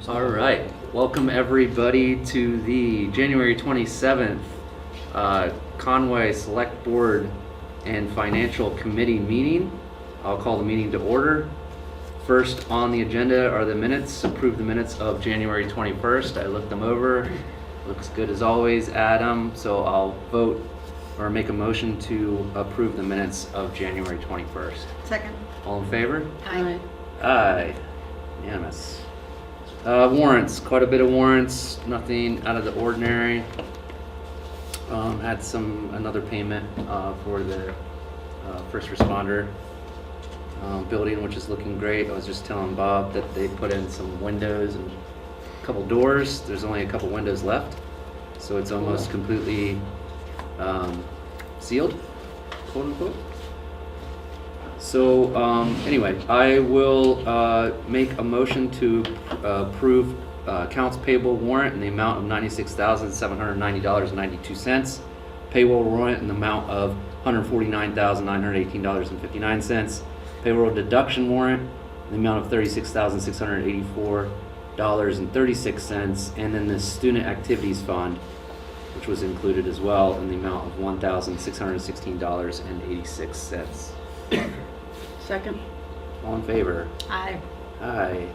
All right, welcome everybody to the January 27th Conway Selectboard and Financial Committee meeting. I'll call the meeting to order. First on the agenda are the minutes. Approve the minutes of January 21st. I looked them over. Looks good as always, Adam. So I'll vote or make a motion to approve the minutes of January 21st. Second. All in favor? Aye. Aye. Unanimous. Warrants, quite a bit of warrants, nothing out of the ordinary. Had another payment for the first responder building, which is looking great. I was just telling Bob that they put in some windows and a couple doors. There's only a couple windows left, so it's almost completely sealed, quote unquote. So anyway, I will make a motion to approve accounts payable warrant in the amount of $96,790.92. Payroll warrant in the amount of $149,918.59. Payroll deduction warrant in the amount of $36,684.36. And then the student activities fund, which was included as well, in the amount of $1,616.86. Second. All in favor? Aye. Aye.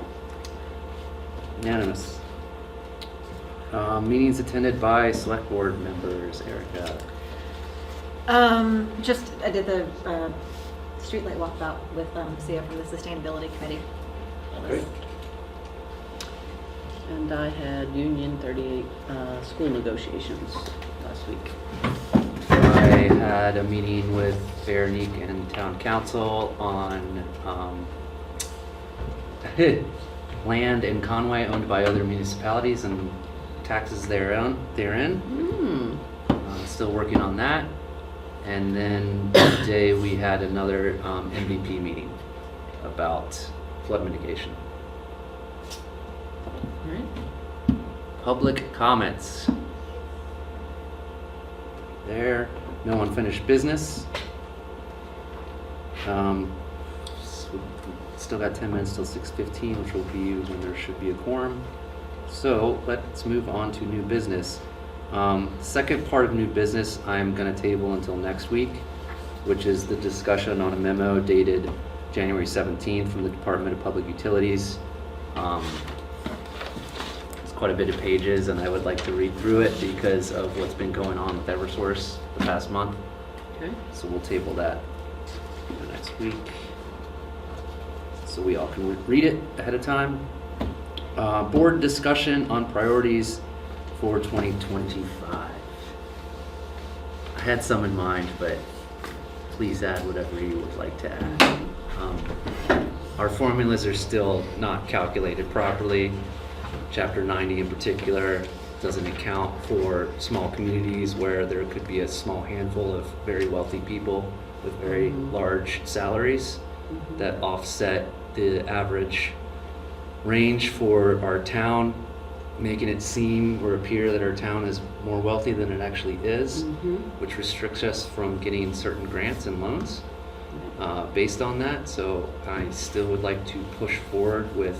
Unanimous. Meetings attended by select board members. Erica. I did the streetlight walkabout with Sia from the Sustainability Committee. Great. And I had Union 38 school negotiations last week. I had a meeting with Veronique and town council on land in Conway owned by other municipalities and taxes therein. Still working on that. And then today we had another MVP meeting about flood mitigation. All right. Public comments. There, no unfinished business. Still got 10 minutes till 6:15, which will be when there should be a quorum. So let's move on to new business. Second part of new business I'm going to table until next week, which is the discussion on a memo dated January 17th from the Department of Public Utilities. It's quite a bit of pages, and I would like to read through it because of what's been going on with Eversource the past month. Okay. So we'll table that for next week, so we all can read it ahead of time. Board discussion on priorities for 2025. I had some in mind, but please add whatever you would like to add. Our formulas are still not calculated properly. Chapter 90 in particular doesn't account for small communities where there could be a small handful of very wealthy people with very large salaries that offset the average range for our town, making it seem or appear that our town is more wealthy than it actually is, which restricts us from getting certain grants and loans based on that. So I still would like to push forward with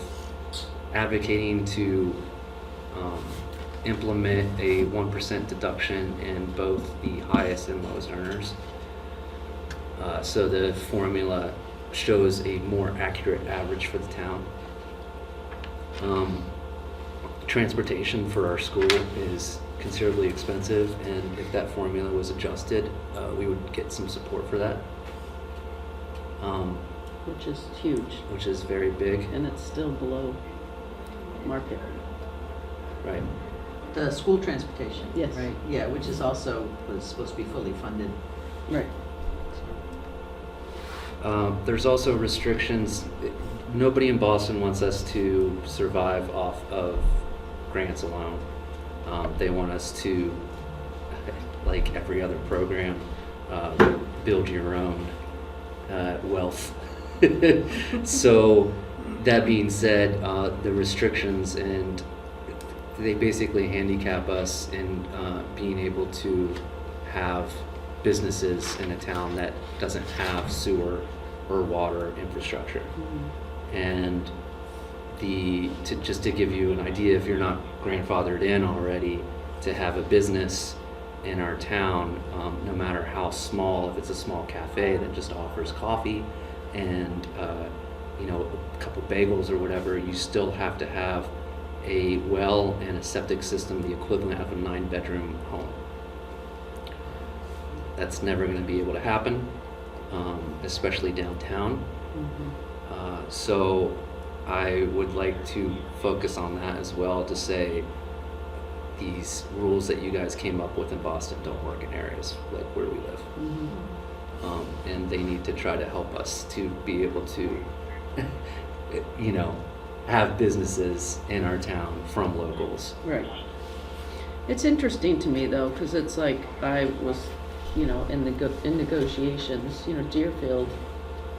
advocating to implement a 1% deduction in both the highest and lowest earners. So the formula shows a more accurate average for the town. Transportation for our school is considerably expensive, and if that formula was adjusted, we would get some support for that. Which is huge. Which is very big. And it's still below market. Right. The school transportation. Yes. Right, yeah, which is also, was supposed to be fully funded. Right. There's also restrictions. Nobody in Boston wants us to survive off of grants alone. They want us to, like every other program, build your own wealth. So that being said, the restrictions, and they basically handicap us in being able to have businesses in a town that doesn't have sewer or water infrastructure. And just to give you an idea, if you're not grandfathered in already, to have a business in our town, no matter how small, if it's a small cafe that just offers coffee and a couple bagels or whatever, you still have to have a well and a septic system, the equivalent of a 9-bedroom home. That's never going to be able to happen, especially downtown. So I would like to focus on that as well, to say these rules that you guys came up with in Boston don't work in areas like where we live. And they need to try to help us to be able to, have businesses in our town from locals. Right. It's interesting to me though, because it's like I was, in negotiations, Deerfield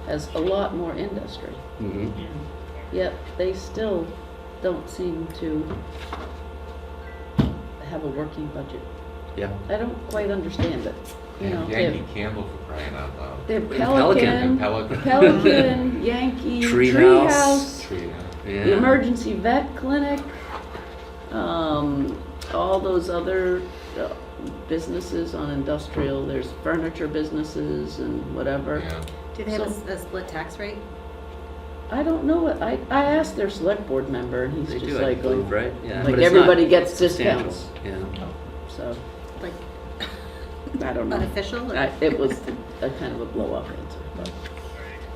has a lot more industry. Yet they still don't seem to have a working budget. Yeah. I don't quite understand it. Yankee Candle, for crying out loud. They have Pelican. And Pelican, Pelican. Pelican, Yankee, Treehouse. Tree. Yeah. the emergency vet clinic, all those other businesses on industrial. There's furniture businesses and whatever. Yeah. Do they have So- a split tax rate? I don't know what, I asked their select board member and They he's do, just I like, believe, right? Yeah. like but it's not everybody gets substantial. discounts. Yeah. So, Like I don't know. unofficial? Or? It was a kind of a blow up answer, but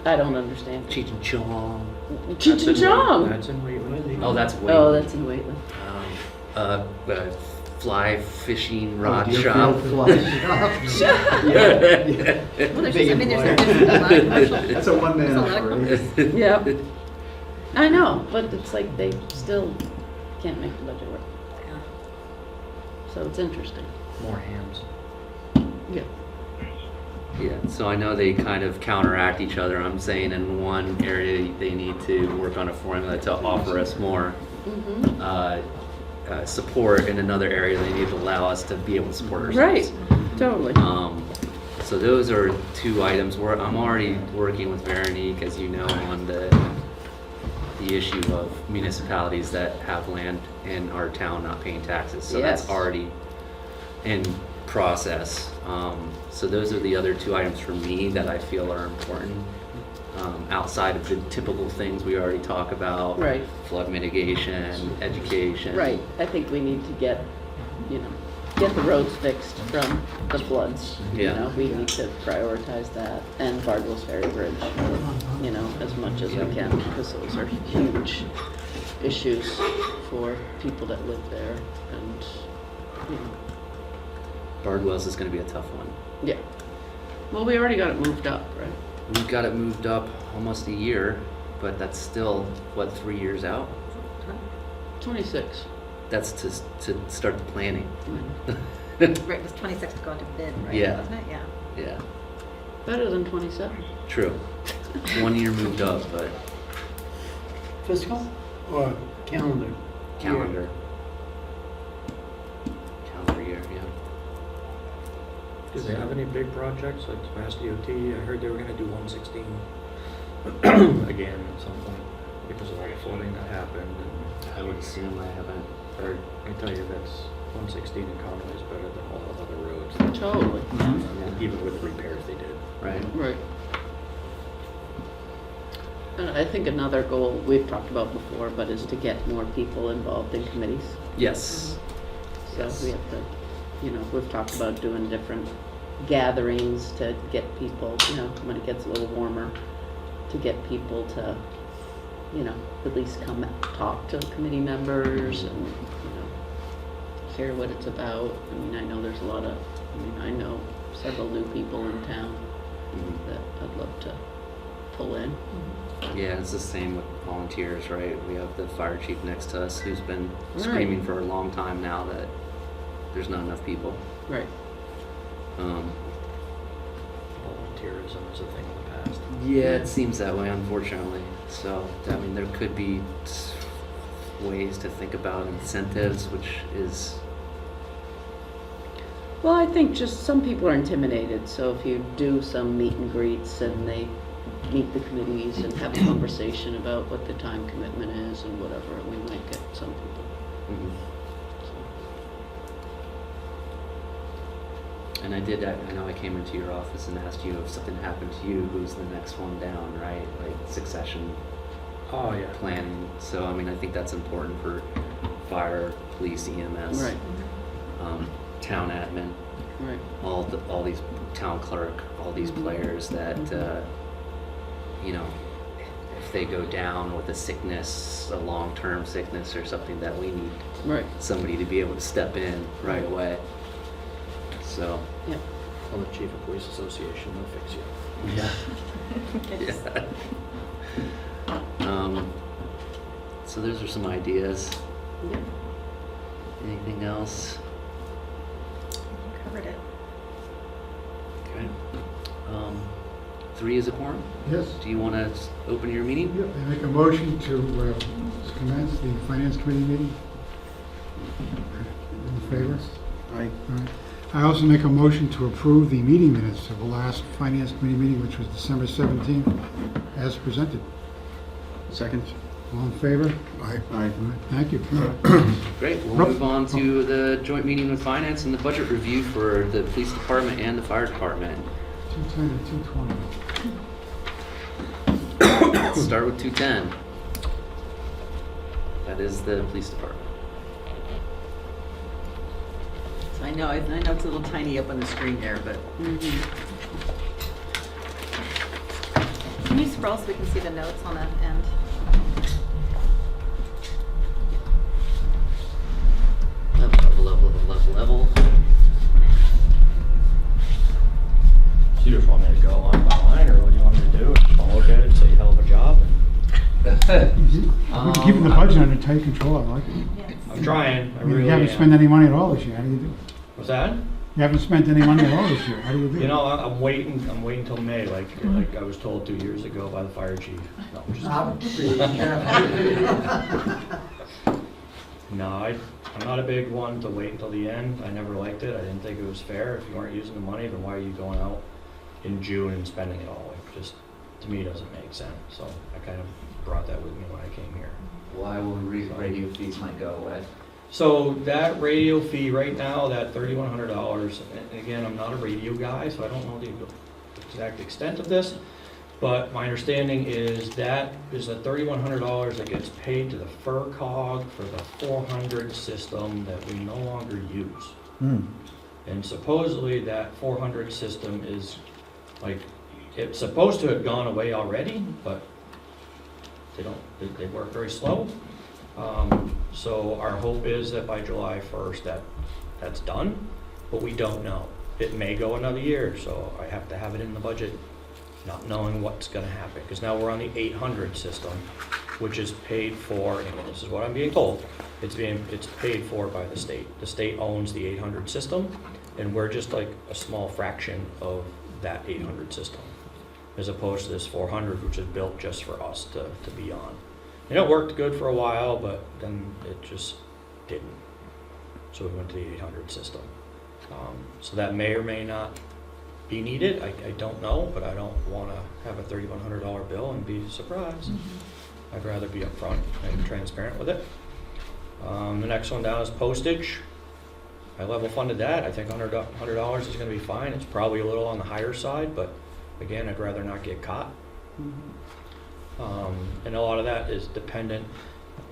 I don't understand. Cheech and Chong. Cheech and Chong! That's in Wheatley. Oh, that's way. Oh, that's in Wheatland. Fly fishing Oh, rod Deerfield shop. Fly Shop. Well, there's just, I mean, there's a lot of commercial. That's a one-man There's a lot of operation. Yep. I know, but it's like they still can't make the budget work. Yeah. So it's interesting. More hams. Yeah. Yeah, so I know they kind of counteract each other. I'm saying in one area they need to work on a formula to offer us more support. In another area they need to allow us to be able to support ourselves. Right, totally. So those are two items where I'm already working with Veronique, as you know, on the issue of municipalities that have land in our town not paying taxes. So Yes. that's already in process. So those are the other two items for me that I feel are important, outside of the typical things we already talk about. Right. Flood mitigation, education. Right, I think we need to get the roads fixed from the floods. Yeah. We need to prioritize that, and Bardwell's Ferry Bridge, as much as we can, because those are huge issues for people that live there, and, Bardwell's is gonna be a tough one. yeah. Well, we already got it moved up, right? We've got it moved up almost a year, but that's still, 3 years out? 26. That's to start the planning. Right, it was 26 to go into bid, right? Yeah. Wasn't it? Yeah. Yeah, Better than 27. true. 1 year moved up, but Fiscal or calendar? calendar. Calendar year, yeah. Do they have any big projects like Mass DOT? I heard they were gonna do 116 again at some point because of all the flooding that happened. I would assume I haven't heard. And I tell you, that's 116 in Conway is better than all the other roads. Totally. Even with the repairs they did. Right. Right. And I think another goal we've talked about before, but is to get more people involved in committees. Yes. So Yes. we have to, we've talked about doing different gatherings to get people, when it gets a little warmer, to get people to, at least come talk to committee members and, hear what it's about. I mean, I know there's a lot of, I know several new people in town Mhm. that I'd love to pull in. Yeah, it's the same with volunteers, right? We have the fire chief next to us who's been Right. screaming for a long time now that there's not enough people. Right. Volunteerism is a thing of the past. Yeah, it seems that way, unfortunately. So, I mean, there could be ways to think about incentives, which is, Well, I think just some people are intimidated, so if you do some meet and greets and they, meet the committees and have a conversation about what the time commitment is and whatever, we might get some people. Mhm. And I know I came into your office and asked you if something happened to you, who's the next one down, right? Like succession Oh, yeah. planning. So, I mean, I think that's important for fire, police, EMS, Right, town admin, right. all these town clerk, all these players that, you know, if they go down with a sickness, a long-term sickness or something, that we need Right, somebody to be able to step in right away. So, yeah. Call the Chief of Police Association, they'll fix you. yeah. Yes. Yeah. So those are some ideas. Yeah. Anything else? You covered it. Okay. 3 is a quorum. Yes. Do you want to open your meeting? Yep, I make a motion to commence the Finance Committee meeting. In favor? Aye. All right. I also make a motion to approve the meeting minutes of the last Finance Committee meeting, which was December 17th, as presented. Second? All in favor? Aye. All right, thank you. Great. We'll Nope. move on to the joint meeting with Finance and the budget review for the police department and the fire department. 210 and 220. Let's start with 210. That is the police department. So I know it's a little tiny up on the screen there, but Can you scroll so we can see the notes on the end? Level. So you just want me to go line by line, or what do you want me to do? Just want to look at it, say hell of a job? We're keeping the budget under tight control, I like it. Yes. I'm trying, I I mean, really you haven't am. spent any money at all this year, how do you do? What's that? You haven't spent any money at all this year, how do you do? You know, I'm waiting till May, like I was told 2 years ago by the fire chief. No, I'm just No, I'm not a big one to wait until the end. I never liked it. I didn't think it was fair. If you weren't using the money, then why are you going out in June and spending it all? Like, just, to me, it doesn't make sense. So I kind of brought that with me when I came here. Why will radio fees might go away? So that radio fee right now, that $3,100, and again, I'm not a radio guy, so I don't know the exact extent of this, but my understanding is that is the $3,100 that gets paid to the FERCog for the 400 system that we no longer use. And supposedly that 400 system is, like, it's supposed to have gone away already, but they work very slow. So our hope is that by July 1st that's done, but we don't know. It may go another year, so I have to have it in the budget, not knowing what's gonna happen. Because now we're on the 800 system, which is paid for, and this is what I'm being told, it's paid for by the state. The state owns the 800 system, and we're just like a small fraction of that 800 system, as opposed to this 400, which is built just for us to be on. And it worked good for a while, but then it just didn't. So we went to the 800 system. So that may or may not be needed. I don't know, but I don't want to have a $3,100 bill and be surprised. I'd rather be upfront and transparent with it. The next one down is postage. I level funded that. I think $100 is going to be fine. It's probably a little on the higher side, but again, I'd rather not get caught. And a lot of that is dependent.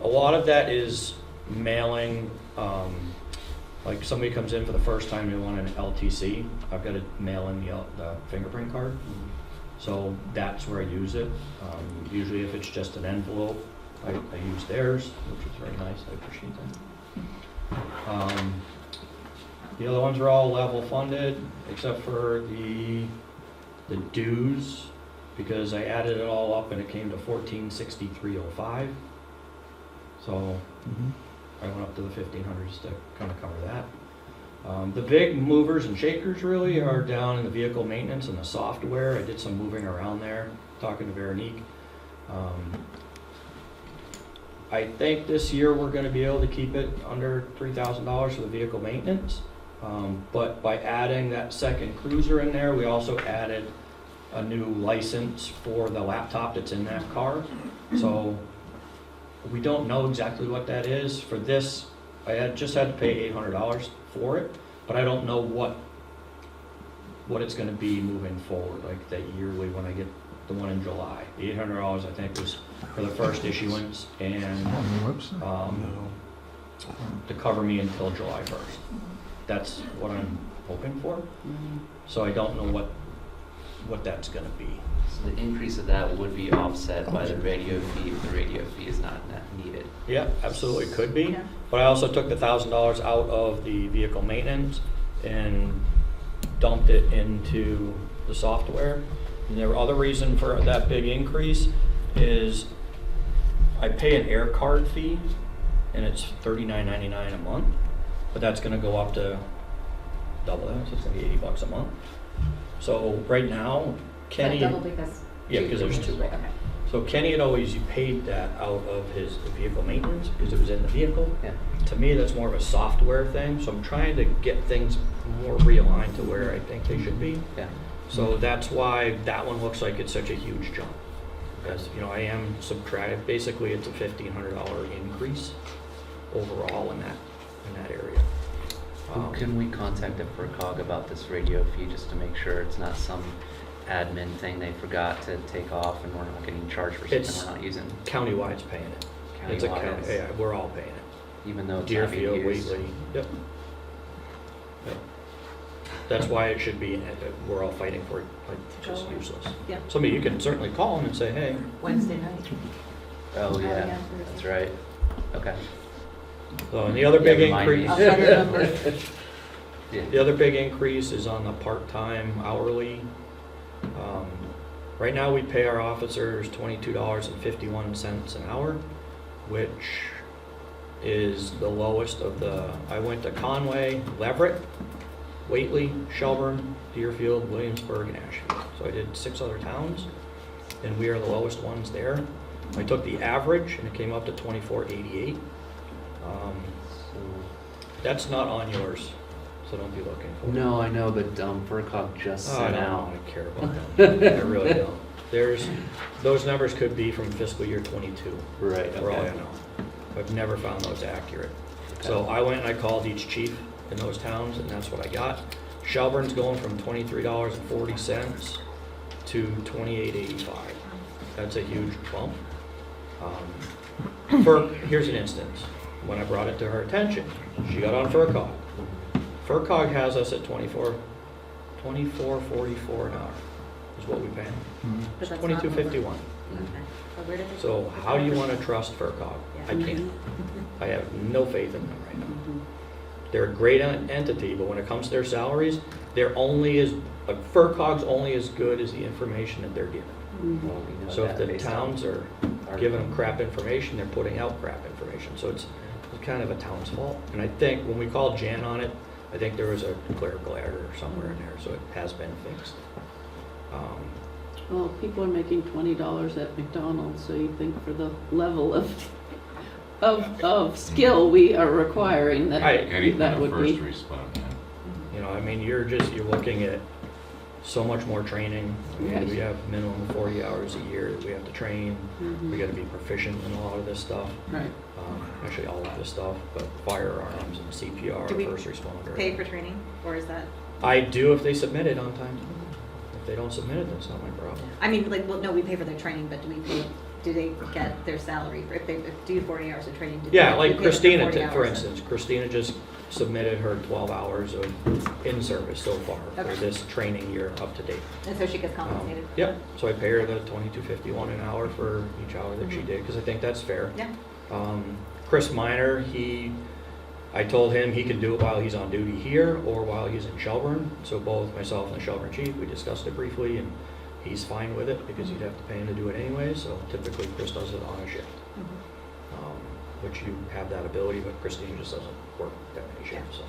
A lot of that is mailing. Like somebody comes in for the first time, they want an LTC. I've got to mail in the fingerprint card. So that's where I use it. Usually if it's just an envelope, I use theirs, which is very nice. I appreciate that. The other ones are all level funded, except for the dues, because I added it all up and it came to $1,463.05. So I went up to the 1,500 just to kind of cover that. The big movers and shakers really are down in the vehicle maintenance and the software. I did some moving around there, talking to Veronique. I think this year we're going to be able to keep it under $3,000 for the vehicle maintenance. But by adding that second cruiser in there, we also added a new license for the laptop that's in that car. So we don't know exactly what that is. For this, just had to pay $800 for it, but I don't know what it's gonna be moving forward, like that yearly when I get the one in July. The $800 I think was for the first issuance and On the website? to cover me until July 1st. That's what I'm hoping for. So I don't know what that's gonna be. So the increase of that would be offset by the radio fee if the radio fee is not needed. Yeah, absolutely could be. Yeah. But I also took the $1,000 out of the vehicle maintenance and dumped it into the software. And the other reason for that big increase is I pay an air card fee and it's $39.99 a month, but that's gonna go up to double that, so it's gonna be $80 a month. So right now, Kenny. Double because. Yeah, because there's two. Right, okay. So Kenny had always paid that out of his vehicle maintenance because it was in the vehicle. Yeah. To me, that's more of a software thing, so I'm trying to get things more realigned to where I think they should be. Yeah. So that's why that one looks like it's such a huge jump. Because, I am subtracting, basically it's a $1,500 increase overall in that area. Who can we contact at FERCog about this radio fee just to make sure it's not some admin thing they forgot to take off and we're not getting charged for It's- something we're not using? Countywide's paying it. It's a Countywide county, is- yeah, we're all paying it. Even though it's not being Deerfield, used? Whately, yep. Yep. That's why it should be, we're all fighting for it, like, just useless. Yeah. Somebody, you can certainly call them and say, hey, Wednesday night. Oh, yeah, yeah. that's right. Okay. so, and the other big Yeah, remind me. increase. I'll try to remember. Yeah. The other big increase is on the part-time hourly. Right now, we pay our officers $22.51 an hour, which is the lowest of I went to Conway, Leverett, Whately, Shelburne, Deerfield, Williamsburg, and Ashfield. So I did 6 other towns, and we are the lowest ones there. I took the average, and it came up to $24.88. That's not on yours, so don't be looking for it. No, I know, but FERCog just Oh, I sent don't out. want to care about that. I really don't. Those numbers could be from fiscal year 22. Right, For all I okay. know. I've never found those accurate. So I went and I called each chief in those towns, and that's what I got. Shelburne's going from $23.40 to $28.85. That's a huge bump. Here's an instance. When I brought it to her attention, she got on FERCog. FERCog has us at $24.44 an hour is what we pay. But that's not $22.51. Okay. So where did they- So how do you want to trust FERCog? I Yeah. can't. I have no faith in them right now. They're a great entity, but when it comes to their salaries, FERCog's only as good as the information that they're given. Well, we know So if that the based on towns are our- giving them crap information, they're putting out crap information. So it's kind of a town's fault. And I think when we called Jan on it, I think there was a clerical error somewhere in there, so it has been fixed. Well, people are making $20 at McDonald's, so you think for the level of skill we are requiring that Any kind that of would first be. responder. You're looking at so much more training. Yes. We have minimum 40 hours a year that we have to train. We got to be proficient in a lot of this stuff. Right. Actually, all of this stuff, but firearms and CPR, Do we first responder. Pay for training, or is that? I do if they submit it on time. If they don't submit it, that's not my problem. I mean, no, we pay for their training, but do they get their salary if they do 40 hours of training? Yeah, we like pay them Christina, 40 for hours? instance. Christina just submitted her 12 hours of in-service so far for Okay. this training year up to date. And so she gets compensated? Yep, so I pay her the $22.51 an hour for each hour that she Mhm. did, because I think that's fair. Yeah. Chris Minor, I told him he could do it while he's on duty here or while he's in Shelburne. So both myself and the Shelburne chief, we discussed it briefly, and he's fine with it because you'd have to pay him to do it anyway. So typically Chris does it on a shift, which you have that ability, but Christine just doesn't work that many shifts. So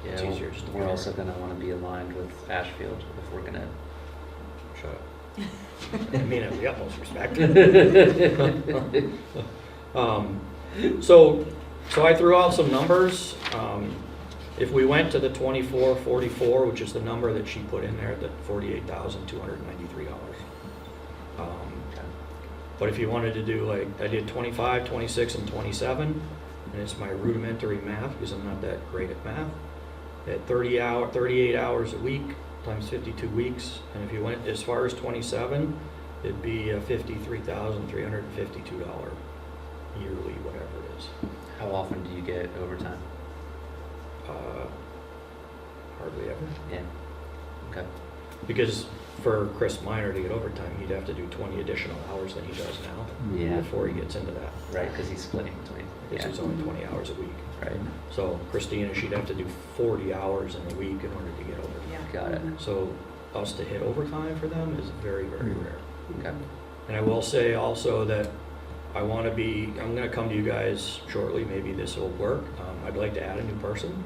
it's Yeah, easier just to we're pay also her. gonna wanna be aligned with Ashfield if we're gonna. Shut up. I mean it with the utmost respect. So I threw out some numbers. If we went to the 2444, which is the number that she put in there, that $48,293. But if you wanted to do like, I did 25, 26, and 27, and it's my rudimentary math because I'm not that great at math. At 38 hours a week times 52 weeks, and if you went as far as 27, it'd be a $53,352 yearly, whatever it is. How often do you get overtime? Hardly ever. Yeah. Okay. Because for Chris Minor to get overtime, he'd have to do 20 additional hours than he does now. Yeah. Before he gets into that. Right, because he's splitting between. Because it's only 20 hours a week. Right. So Christina, she'd have to do 40 hours in a week in order to get overtime. Yeah. Got it. So us to hit overtime for them is very, very rare. Okay. And I will say also that I'm gonna come to you guys shortly, maybe this will work. I'd like to add a new person,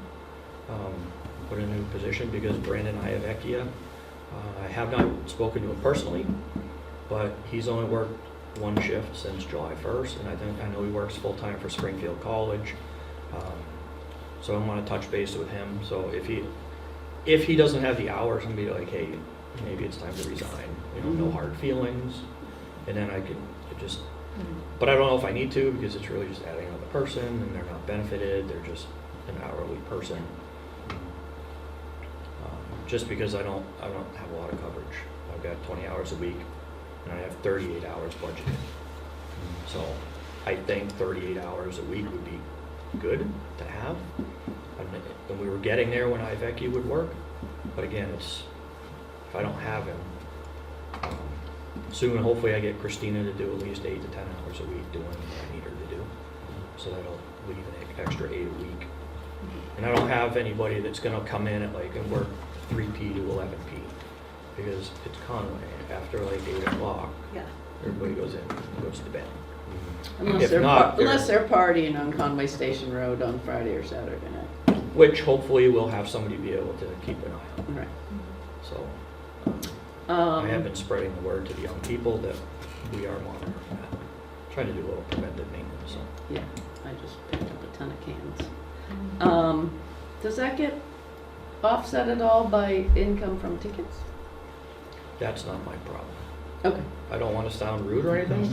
put in a new position, because Brandon Iavecchia, I have not spoken to him personally, but he's only worked one shift since July 1st, and I know he works full-time for Springfield College. So I want to touch base with him. So if he doesn't have the hours, I'm gonna be like, hey, maybe it's time to resign. No hard feelings, and then I can just. But I don't know if I need to, because it's really just adding another person, and they're not benefited. They're just an hourly person. Just because I don't have a lot of coverage. I've got 20 hours a week, and I have 38 hours budgeted. So I think 38 hours a week would be good to have. And we were getting there when Ivecchia would work, but again, if I don't have him, soon hopefully I get Christina to do at least 8 to 10 hours a week doing what I need her to do. So that'll leave an extra 8 a week. And I don't have anybody that's gonna come in at like and work 3P to 11P, because it's Conway. After like 8 o'clock, Yeah. everybody goes in and goes to bed. Unless If they're, not, unless they're partying on Conway Station Road on Friday or Saturday night. Which hopefully we'll have somebody be able to keep an eye on. Right. So I have been spreading the word to the young people that we are monitoring that. Trying to do a little preventive maintenance. So. Yeah, I just picked up a ton of cans. Does that get offset at all by income from tickets? That's not my problem. Okay, I don't want to sound rude or anything.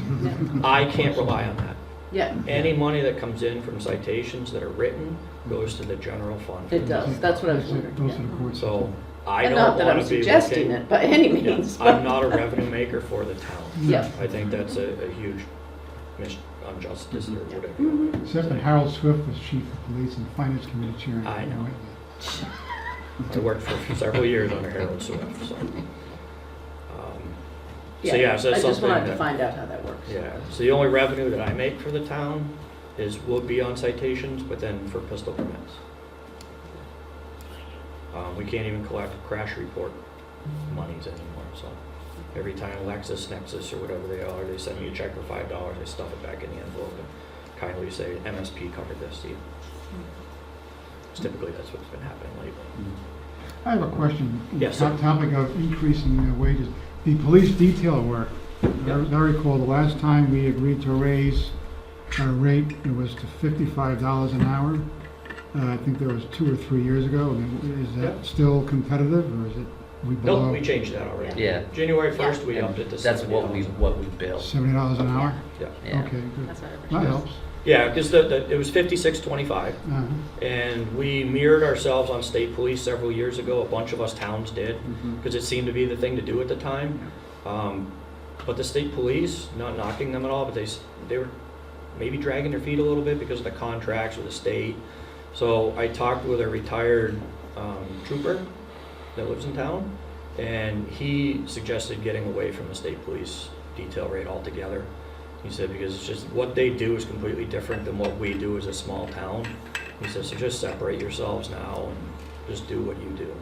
yeah, I can't rely on that. yeah, Any money that comes in from citations that are written goes to the general fund. it does, that's what I was wondering. Those are yeah. the courts. So I And don't not that I'm want to be suggesting looking. it by any Yeah, means, I'm but, not a revenue maker for the town. yeah. I think that's a huge injustice or whatever. Mhm. Except that Harold Swift was chief of police and finance committee chair. I know. I worked for several years under Harold Swift, so. So yeah, so I that's just something wanted to that, find out how that works. yeah, so the only revenue that I make for the town would be on citations, but then for pistol permits. We can't even collect crash report monies anymore, so every time Lexus, Nexus, or whatever they are, they send me a check for $5, I stuff it back in the envelope and kindly say, MSP covered this to you. Typically, that's what's been happening lately. I have a question. Yes, sir. Topic of increasing wages. The police detail work, I recall the last time we agreed to raise our rate, it was to $55 an hour. I think that was 2 or 3 years ago. I mean, is that Yep. still competitive, or is it we below Nope, we changed that already. Yeah. January 1st, we And upped it to that's what we $70. bill. $70 an hour? Yeah, Yeah. Okay, good. That's what I That helps. yeah, because it was $56.25, Uh-huh. and we mirrored ourselves on state police several years ago. A bunch of us towns did, because it seemed to be the thing to do at the time. But the state police, not knocking them at all, but they were maybe dragging their feet a little bit because of the contracts with the state. So I talked with a retired trooper that lives in town, and he suggested getting away from the state police detail rate altogether. He said, because it's just, what they do is completely different than what we do as a small town. He said, so just separate yourselves now and just do what you do.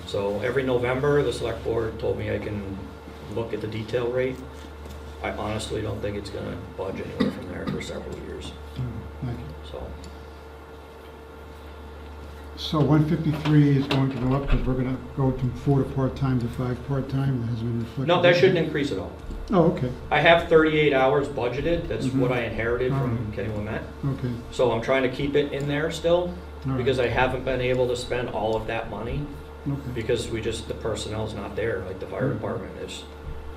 So every November, the select board told me I can look at the detail rate. I honestly don't think it's gonna budge anywhere from there for several years, Thank you. so. So 153 is going to go up because we're going to go from 4 to part-time to 5 part-time. That has been reflected. No, that shouldn't increase at all. Oh, okay, I have 38 hours budgeted, that's Mhm. what I inherited from Alright. Kenny Lamette. okay. So I'm trying to keep it in there still, All right. because I haven't been able to spend all of that money, Okay. because the personnel's not there, like the fire Mhm. department is.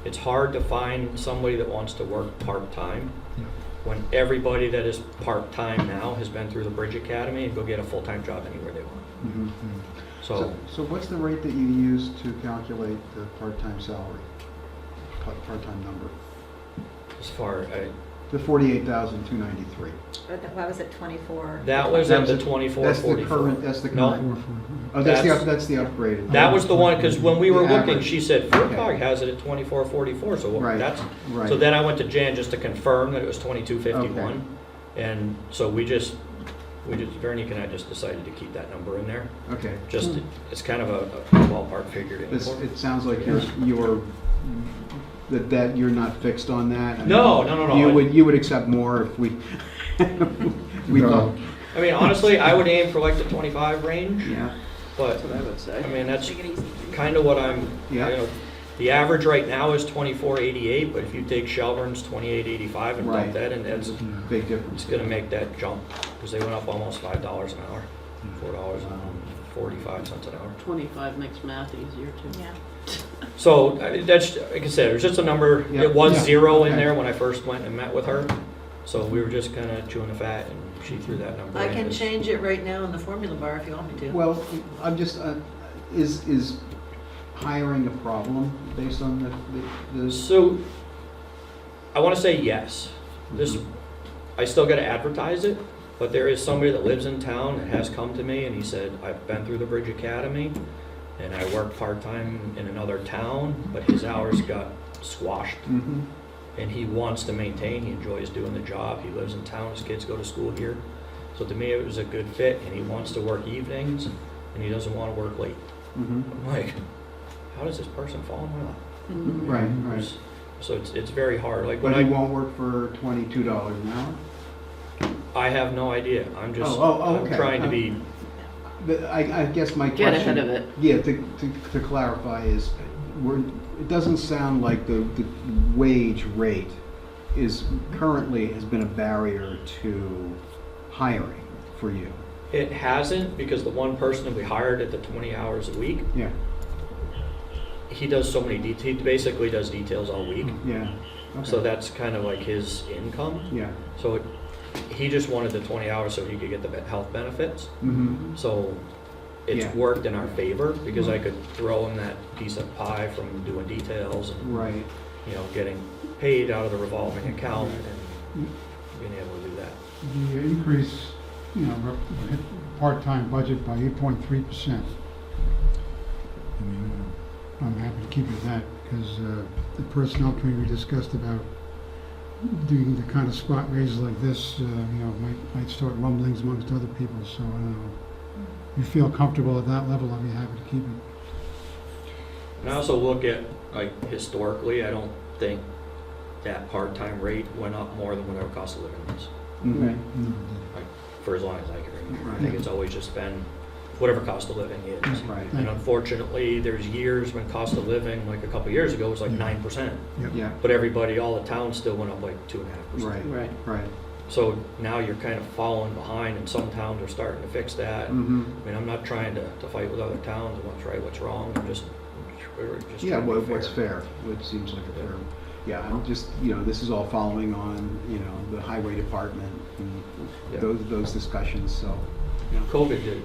It's hard to find somebody that wants to work part-time, Yeah. when everybody that is part-time now has been through the Bridge Academy and go get a full-time job anywhere they want. Mhm. So, So what's the rate that you use to calculate the part-time salary? Part-time number? as far, The 48,293. What was it, 24? that was That at the was 2444. That's the No. current. 4. Oh, that's the upgraded. That was the one, because when we were The looking, average. she said, Fort Okay. Cog has it at 2444, so Right, that's, right. so then I went to Jan just to confirm that it was 2251. And so Veronique and I just decided to keep that number in there. Okay. Just, Hmm. it's kind of a ballpark figure to aim This, for. it sounds like that you're not fixed on that. I mean, No. You would accept more if we, we No. thought, I mean, honestly, I would aim for like the 25 range, yeah, but, That's what I would say. I mean, that's Take it easy. kind of what I'm, Yeah. the average right now is 2488, but if you take Shelburne's 2885 and Right. dump that, and that's, big difference. it's gonna make that jump, because they went up almost $5 an hour, $4.45 an hour. 25 makes math easier too. Yeah. So, that's, like I said, it was just a number, Yeah. it was Yeah. 0 in Okay. there when I first went and met with her, so we were just kinda chewing the fat, and she threw that number in. I can as- change it right now in the formula bar if you want me to. Well, I'm just, is hiring a problem based on the So, I wanna say yes. This, I still gotta advertise it, but there is somebody that lives in town that has come to me and he said, I've been through the Bridge Academy and I work part-time in another town, but his hours got squashed Mhm. and he wants to maintain, he enjoys doing the job, he lives in town, his kids go to school here. So to me, it was a good fit and he wants to work evenings and he doesn't wanna work late. Mhm. I'm like, how does this person fall in my lap? Mm-hmm. Right, right. So it's very hard, like when But he I, won't work for $22 an hour? I have no idea, I'm just, Oh, I'm okay. trying to be, I guess my Get question. ahead of it. Yeah, to clarify is, it doesn't sound like the wage rate is currently has been a barrier to hiring for you. it hasn't, because the one person that we hired at the 20 hours a week, Yeah, he does so many he basically does details all week. yeah. So Okay. that's kind of like his income. Yeah. So he just wanted the 20 hours so he could get the health benefits. Mm-hmm. So it's Yeah. worked in our favor because I could throw him that piece of pie from doing details and, Right. you know, getting paid out of the revolving account and being able to do that. The increase, hit part-time budget by 8.3%. I mean, I'm happy to keep it at that, because the personnel committee we discussed about doing the kind of spot raises like this, might start rumblings amongst other people, so I don't know. If you feel comfortable at that level, I'll be happy to keep it. And I also look at, like, historically, I don't think that part-time rate went up more than what our cost of living was, Mhm. No, like, for as long as I can remember. I Right. think it's always just been whatever cost of living is. Right. And unfortunately, there's years when cost of living, like a couple years ago, was like Yeah. 9%. Yeah, But everybody, all the towns still went up like 2.5%. right, Right. right. So now you're kind of falling behind, and some towns are starting to fix that. Mm-hmm. I mean, I'm not trying to fight with other towns and what's right, what's wrong. I'm just Yeah, trying to be what's fair, what seems like a fair, yeah, I'm just, this is all following on, the highway department Yeah. and those discussions, so. COVID did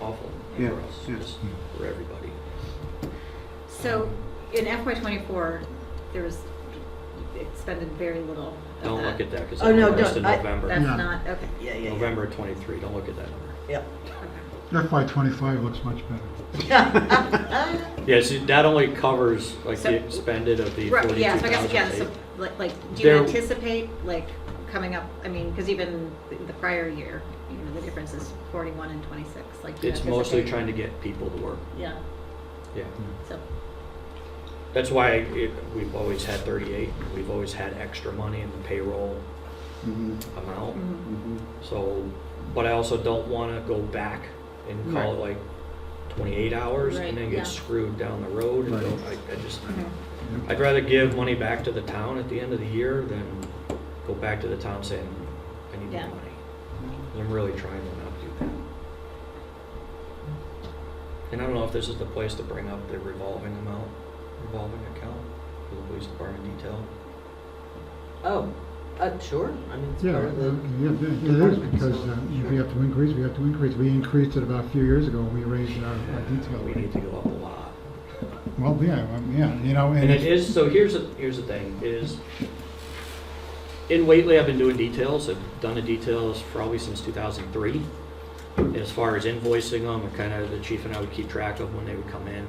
awful Yeah, for us, yeah. just for everybody. So in FY '24, there was expended very little of Don't that. look at that because Oh, no, it's don't, in I- November. that's Yeah. not, okay. Yeah. November 23, don't look at that number. Yep. Okay. FY '25 looks much better. Yeah, see, that only covers like So- the expended of the Right, yeah, so I guess, 42,000 yeah, paid. so, like, do you There- anticipate, like, coming up, I mean, because even the prior year, the difference is 41 and 26, like, do you It's mostly anticipate- trying to get people to work, Yeah, yeah. so, That's why we've always had 38, we've always had extra money in the payroll Mhm, amount. mhm. mhm. So, but I also don't want to go back and call it like 28 hours Right, and then yeah. get screwed down the road and Right. go, I just, Mhm. I'd rather give money back to the town at the end of the year than go back to the town saying, I need Yeah. more money. I'm really trying to not do that. And I don't know if this is the place to bring up the revolving account for the police department detail. Oh, sure, I mean, it's Yeah, part of the. yeah, it is, because if we have to increase, we have to increase. We increased it about a few years ago, we raised our detail We rate. need to go up a lot. Well, yeah, you know, And it is, so here's the thing, is in Whately, I've been doing details. I've done the details probably since 2003. As far as invoicing them, and kind of the chief and I would keep track of when they would come in.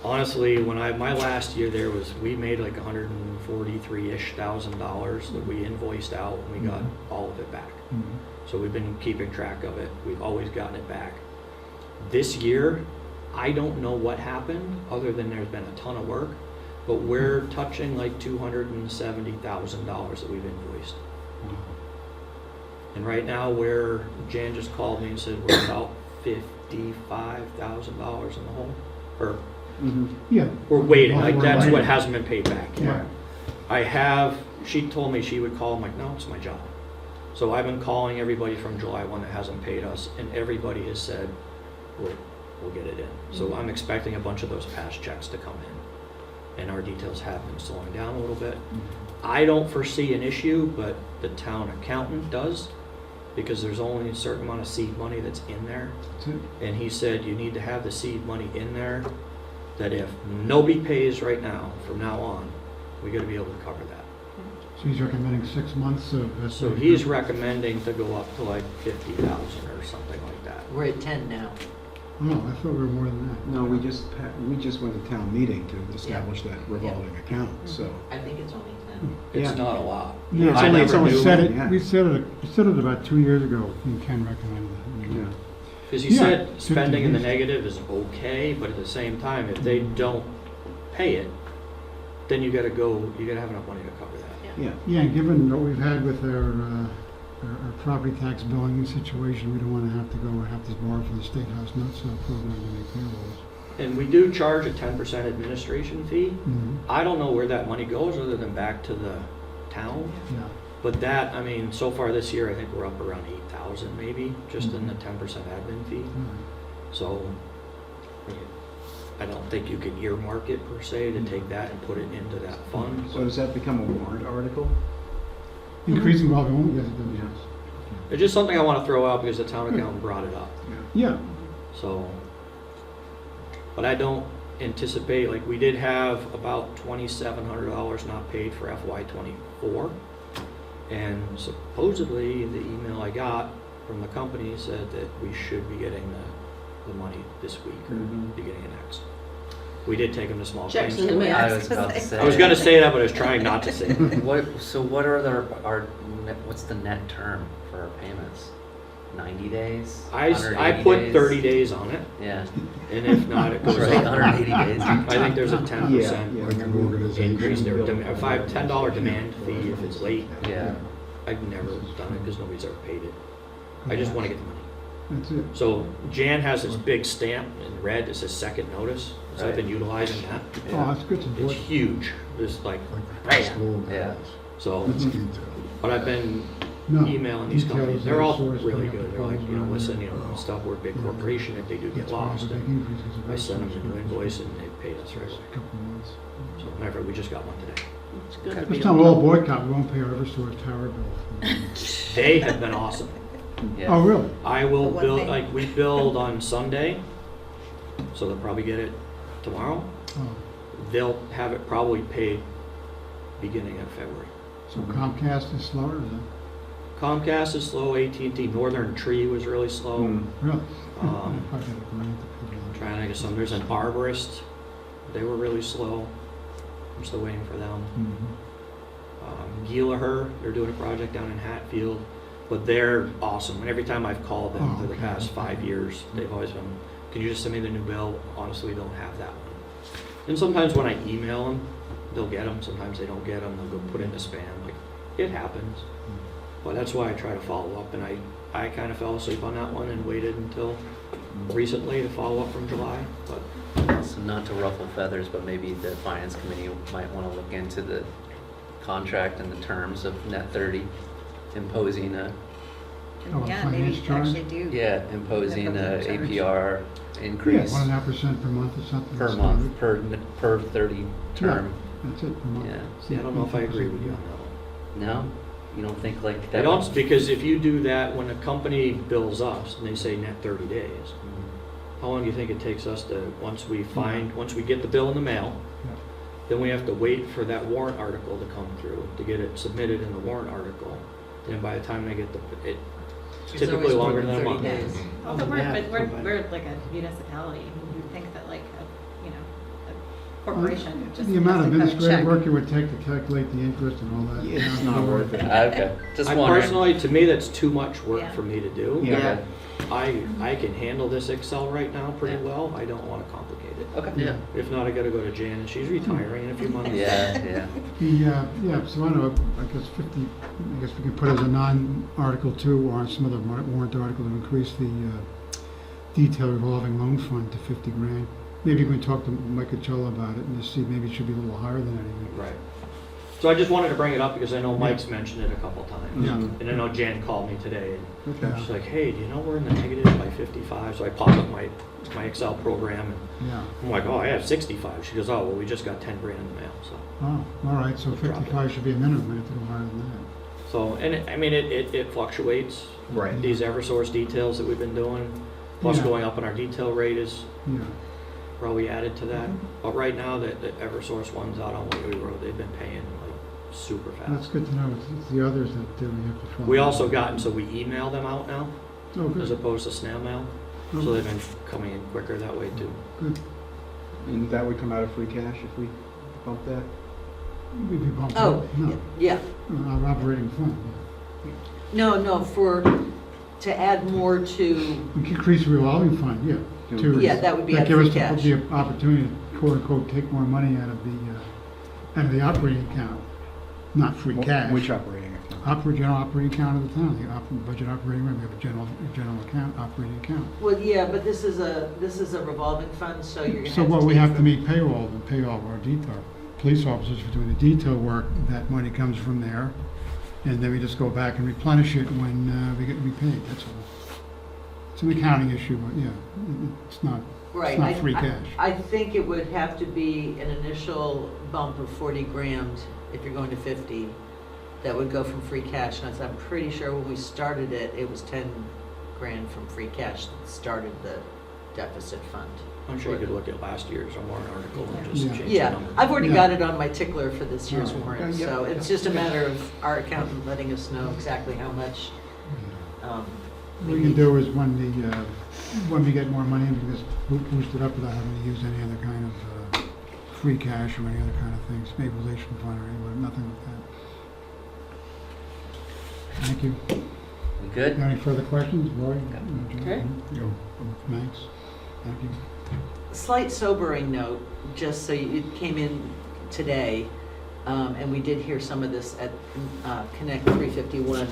Honestly, my last year there was, we made like $143,000-ish that we invoiced out and we got all of it back. Mhm. So we've been keeping track of it. We've always gotten it back. This year, I don't know what happened, other than there's been a ton of work, but we're touching like $270,000 that we've invoiced. And right now, Jan just called me and said we're about $55,000 in the hole. Or Yeah. we're waiting, Well, like we're that's what waiting. hasn't been paid back yet. Yeah. She told me she would call, I'm like, no, it's my job. So I've been calling everybody from July 1 that hasn't paid us, and everybody has said, we'll get it in. So I'm expecting a bunch of those past checks to come in. And our details have been slowing down a little bit. I don't foresee an issue, but the town accountant does, because there's only a certain amount of seed money that's in there. That's it. And he said you need to have the seed money in there, that if nobody pays right now, from now on, we gotta be able to cover that. So he's recommending 6 months of. So he's recommending to go up to like 50,000 or something like that. We're at 10 now. Oh, I thought we were more than that. No, we just went to town meeting to establish that revolving account, so. I think it's only 10. It's Yeah. not a lot. Yeah, I it's never only knew- Said it, yeah. we said it about 2 years ago, and Ken recommended it. Yeah. Because he Yeah, said 50 spending in the days. negative is okay, but at the same time, if they don't pay it, then you gotta have enough money to cover that. Yeah. Yeah, given what we've had with our property tax billing situation, we don't want to have to borrow from the State House Notes program to make payrolls. And we do charge a 10% administration fee. Mhm. I don't know where that money goes other than back to the town. Yeah. But that, I mean, so far this year, I think we're up around 8,000 maybe, just in the 10% admin fee. All right. So I don't think you can earmark it per se to take that and put it into that fund. So does that become a warrant article? Increasing volume, yes, it does, yes. It's just something I want to throw out because the town accountant brought it up. Yeah, So, but I don't anticipate, like, we did have about $2,700 not paid for FY '24. And supposedly, the email I got from the company said that we should be getting the money this week or Mhm. beginning of next. We did take them to small Checks claims. in the mail. I was about to say. I was gonna say that, but I was trying not to say it. So what are what's the net term for our payments? 90 days? I 180 put days? 30 days on it, Yeah. and if not, it goes Right, up. 180 days. I think there's a 10% Yeah, increase there, a $10 demand fee if it's late. Yeah. I've never done it because nobody's ever paid it. I just want to get the money. that's it. So Jan has this big stamp in red that says second notice, so I've been utilizing that. Oh, that's good to It's board. huge, it's like, Yeah. so, but I've been No, emailing these details, companies, they're all outsourced, really we have good, to they're like, follow you know, around. listen, you know, stop, we're a big corporation, if they do get That's why lost, the big and increase is I send them a new outsourced. invoice and they paid us right away. Couple of months. So, matter of fact, we just got one today. It's good to This be time able we'll to- boycott, we won't pay our Eversource tower bill. They have been awesome. Yeah. Oh, really? I will For one build, thing. like, we build on Sunday, so they'll probably get it tomorrow. Oh, They'll have it probably paid beginning of February. so Comcast is slower, is it? Comcast is slow, AT&T, Northern Tree was really slow. Mm. Really? Um, Probably got a grant to put it I'm on. trying to think of some, there's an Arborist, they were really slow. I'm still waiting for them. Mhm. Gielaher, they're doing a project down in Hatfield, but they're awesome. And every time I've called them Oh, for the okay. past 5 years, they've always been, can you just send me the new bill? Honestly, we don't have that one. And sometimes when I email them, they'll get them. Sometimes they don't get them. They'll go put it into spam. Like, it happens. But that's why I try to follow up. And I kind of fell asleep on that one and waited until recently to follow up from July, but So not to ruffle feathers, but maybe the finance committee might want to look into the contract and the terms of net 30, imposing a, Oh, And yeah, maybe finance charge? actually do. yeah, imposing a Impose a charge. APR Yeah, increase 1.5% per month or something. per month, per 30 term. That's it, per month. Yeah. see, I don't know if I agree with you on that one. No? You don't think like I that? don't, because if you do that, when a company bills us and they say net 30 days, Mhm. how long do you think it takes us to, once we get the bill in the mail, Yeah. then we have to wait for that warrant article to come through, to get it submitted in the warrant article. And by the time they get it's It's always typically longer more than a 30 month. days. Oh, but Yeah, we're somebody. like a municipality. You'd think that like a, you know, a corporation would just. The amount of has to cut a administrative check. work it would take to calculate the interest and all that. Yeah, it's you know, not worth it. Okay, just I wondering. personally, to me, that's too much work Yeah. for me to do. Yeah. Okay. I can handle this Excel right now pretty Yeah. well. I don't want to complicate it. Okay. Yeah. If not, I gotta go to Jan, and she's retiring in a few months. Yeah, yeah. Yeah, so I don't know, I guess 50, I guess we could put as a non-Article 2 or some other warrant article to increase the detail revolving loan fund to 50 grand. Maybe we can talk to Mike Coachella about it and just see, maybe it should be a little higher than anything. Right. So I just wanted to bring it up because I know Mike's mentioned it a couple times. Yeah. And I know Jan called me today and Okay. she's like, hey, do you know we're in the negative by 55? So I pop up my Excel program and Yeah. I'm like, oh, I have 65. She goes, oh, well, we just got 10 grand in the mail, so. Oh, all right, so Drop it. 55 should be a minimum, we have to go higher than that. So, and I mean, it fluctuates. Right. These Eversource details that we've been doing, plus Yeah. going up in our detail rate is Yeah, probably added to that. But right now, the Eversource ones out on Whaley Road, they've been paying like super that's fast. good to know, it's the others that we have to follow. We also gotten, so we email them out now Oh, as good, opposed to snail mail. Oh. So they've been coming in quicker that way too. good. And that would come out of free cash if we bump that? We'd be bumped Oh, up. No, yeah. our operating fund, No, to add more to, yeah. We could increase the revolving fund, yeah. to- yeah, that would be That out give of us free cash. the opportunity to quote unquote take more money out of the operating account, not free cash. Which operating account? General operating account of the town, the budget operating, we have a general account, operating account. well, yeah, but this is a revolving fund, so you're gonna have to So what, we take have to from- meet payroll and pay all of our detail, police officers for doing the detail work, that money comes from there. And then we just go back and replenish it when we get repaid, that's all. It's an accounting issue, but yeah, it's not, Right. it's not I- free I- cash. I think it would have to be an initial bump of 40 grand if you're going to 50. That would go from free cash, and I'm pretty sure when we started it, it was 10 grand from free cash that started the deficit fund. I'm sure you could look at last year's warrant article and just Yeah. change the Yeah, number. I've already Yeah. got it on my tickler for this year's Oh, warrant, okay, yeah, so it's yeah. just a matter of our accountant letting us know exactly how much. What we can do is when we get more money, we can just boost it up without having to use any other kind of free cash or any other kind of thing, stabilization fund or anything, nothing like that. Thank you. We good? Any further questions, Lori? Okay. Thanks. Thank you. Slight sobering note, just so it came in today, and we did hear some of this at Connect 351.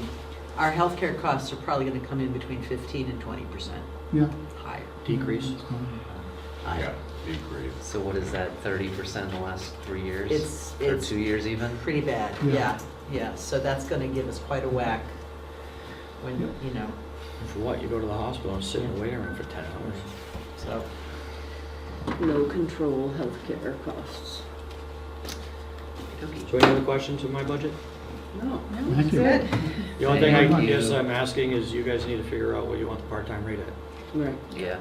Our healthcare costs are probably going to come in between 15 and 20% Yeah. higher. Decrease. That's fine. Yeah, decrease. So what is that, 30% in the last 3 years? It's Or 2 years even? pretty bad, Yeah. yeah. So that's going to give us quite a whack when, Yeah. you know, For what? You go to the hospital and sit in the waiting room for 10 hours. so. No control healthcare costs. So any other questions on my budget? No. Thank you. Good. The only thing I Thank you. guess I'm asking is you guys need to figure out what you want the part-time rate at. Right. Yeah.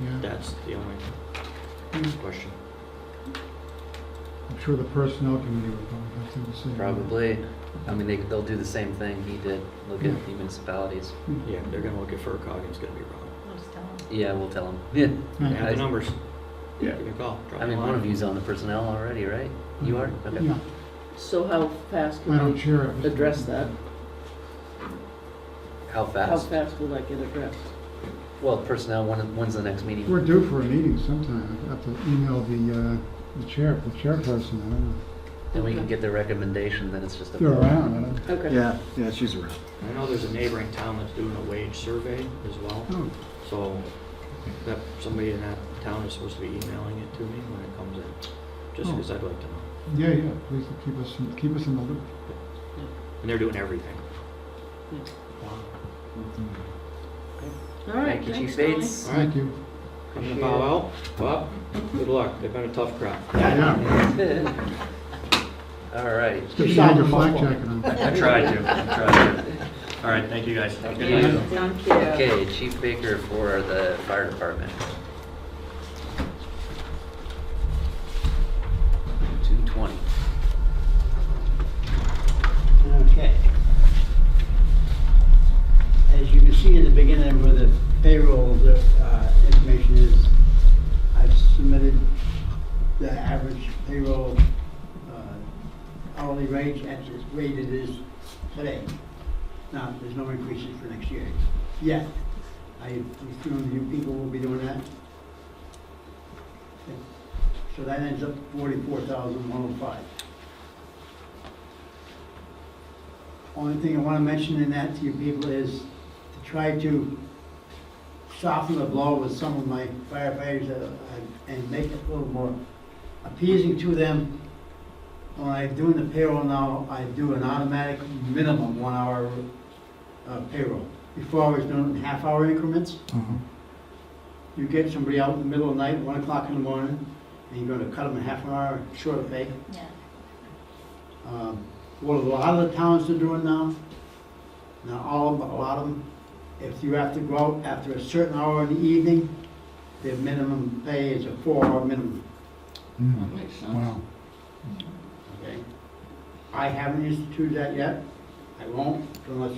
Yeah, That's the only question. I'm sure the personnel committee would probably have something to say. about it. Probably. I mean, they'll do the same thing he did, look at the municipalities. Yeah, they're gonna look at FERCog, it's gonna be wrong. I'll just tell them. Yeah, we'll tell him. Yeah. They Right. have the numbers. Yeah. Give me a call. Drop I me a mean, line. one of you's on the personnel already, right? You are? Okay. Yeah, So how fast I don't will share it. I address that? How How fast? fast will that get addressed? Well, personnel, when's the next meeting? We're due for a meeting sometime. I have to email the chairperson. I don't know. Then we can get the recommendation, then it's just a. If they're around, I don't know. Okay. Yeah, she's around. I know there's a neighboring town that's doing a wage survey as well. Oh, So that somebody in that town is supposed to be emailing it to me when it comes in, just Oh. because I'd like to know. Yeah, please keep us in the loop. And they're doing everything. All right, Thank you, thanks, Chief Conway. Bates. Thank you. I'm gonna bow out. Well, good luck. They've been a tough crowd. Yeah. All right. It's good you had your flak jacket on. I tried to. All right, thank you guys. Have a good Yeah. night. Thank you. Okay, Chief Baker for the fire department. 220. Okay. As you can see in the beginning where the payroll, information is, I've submitted the average payroll hourly rate at the rate it is today. Now, there's no increases for next year yet. I assume you people will be doing that. So that ends up 44,105. Only thing I want to mention in that to you people is to try to soften the blow with some of my firefighters and make it a little more appeasing to them. When I'm doing the payroll now, I do an automatic minimum 1 hour payroll. Before I was doing it in half-hour increments. You get somebody out in the middle of the night, 1 o'clock in the morning, and you're going to cut them a half an hour short of pay. Yeah. What a lot of the towns are doing now, not all of them, but a lot of them, if you have to go out after a certain hour in the evening, their minimum pay is a 4-hour minimum, That makes sense. Wow. okay? I haven't instituted that yet. I won't unless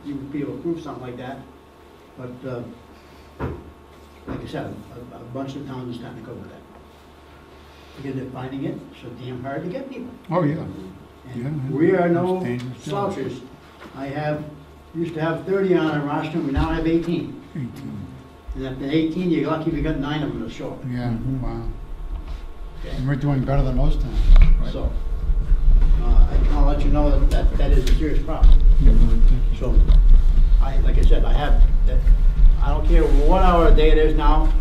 you people approve something like that. But, like I said, a bunch of towns are starting to go with that. Because they're finding it so damn hard to get people. Oh, yeah. And Yeah, we are no it's dangerous job. slouchers. used to have 30 on our roster, we now have 18. 18. And at the 18, you're lucky if you got 9 of them to show. Yeah, wow. Okay? And we're doing better than most towns, right? So, I just want to let you know that is a serious problem. Yeah, really, thank you. So, like I said, I don't care what hour a day it is now,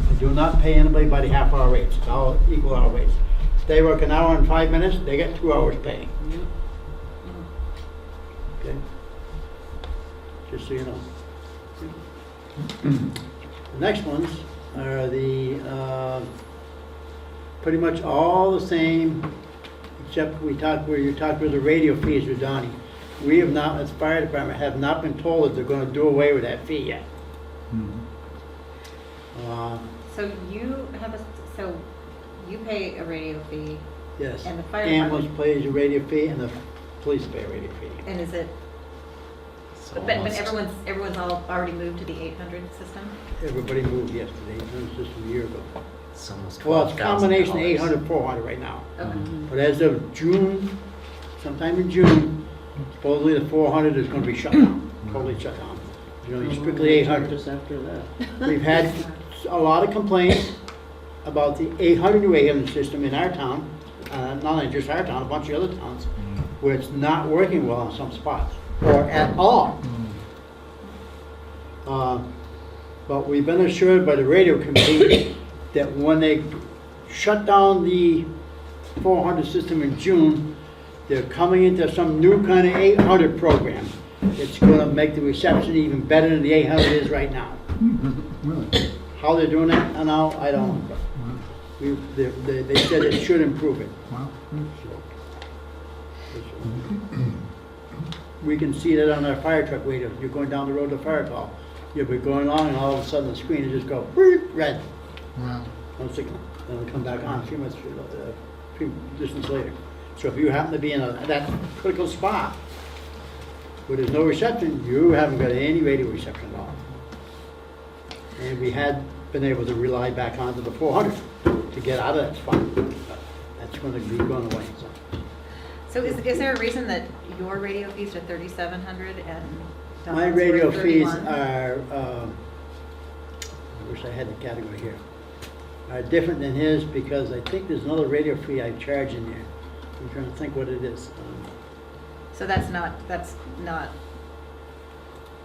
I do not pay anybody by the half-hour rates. It's all equal hour rates. If they work an hour and 5 minutes, they get 2 hours pay. Okay? Just so you know. The next ones are pretty much all the same, except you talked with the radio fees with Donnie. We have not, as fire department, have not been told that they're gonna do away with that fee yet. So you pay a radio fee, Yes. And the fire Ambulance department- pays a radio fee and the police pay a radio fee. and is it, It's but almost- everyone's all already moved to the 800 system? Everybody moved yesterday, it was just a year ago. It's almost Well, it's a combination of $12,000. 800, 400 right now. Okay. But as of June, sometime in June, supposedly the 400 is gonna be shut down, totally shut down. It's gonna be strictly 800. Just after that. We've had a lot of complaints about the 800 new 800 system in our town, not only just our town, a bunch of other towns, where it's not working well in some spots, or at all. But we've been assured by the radio committee that when they shut down the 400 system in June, they're coming into some new kind of 800 program. It's gonna make the reception even better than the 800 is right now. Really? How they're doing that now, I don't know. Wow. They said it should improve it. Wow. We can see that on our fire truck radio. You're going down the road to fire call. You'll be going along and all of a sudden the screen will just go beep, red. Wow. No signal. Then it'll come back on a few distance later. So if you happen to be in that critical spot where there's no reception, you haven't got any radio reception at all. And we had been able to rely back onto the 400 to get out of that spot. That's going to be going away. So is there a reason that your radio fees are 3,700 and My Donald's radio were fees 31? are, I wish I had the category here, are different than his because I think there's another radio fee I charge in there. I'm trying to think what it is. So that's not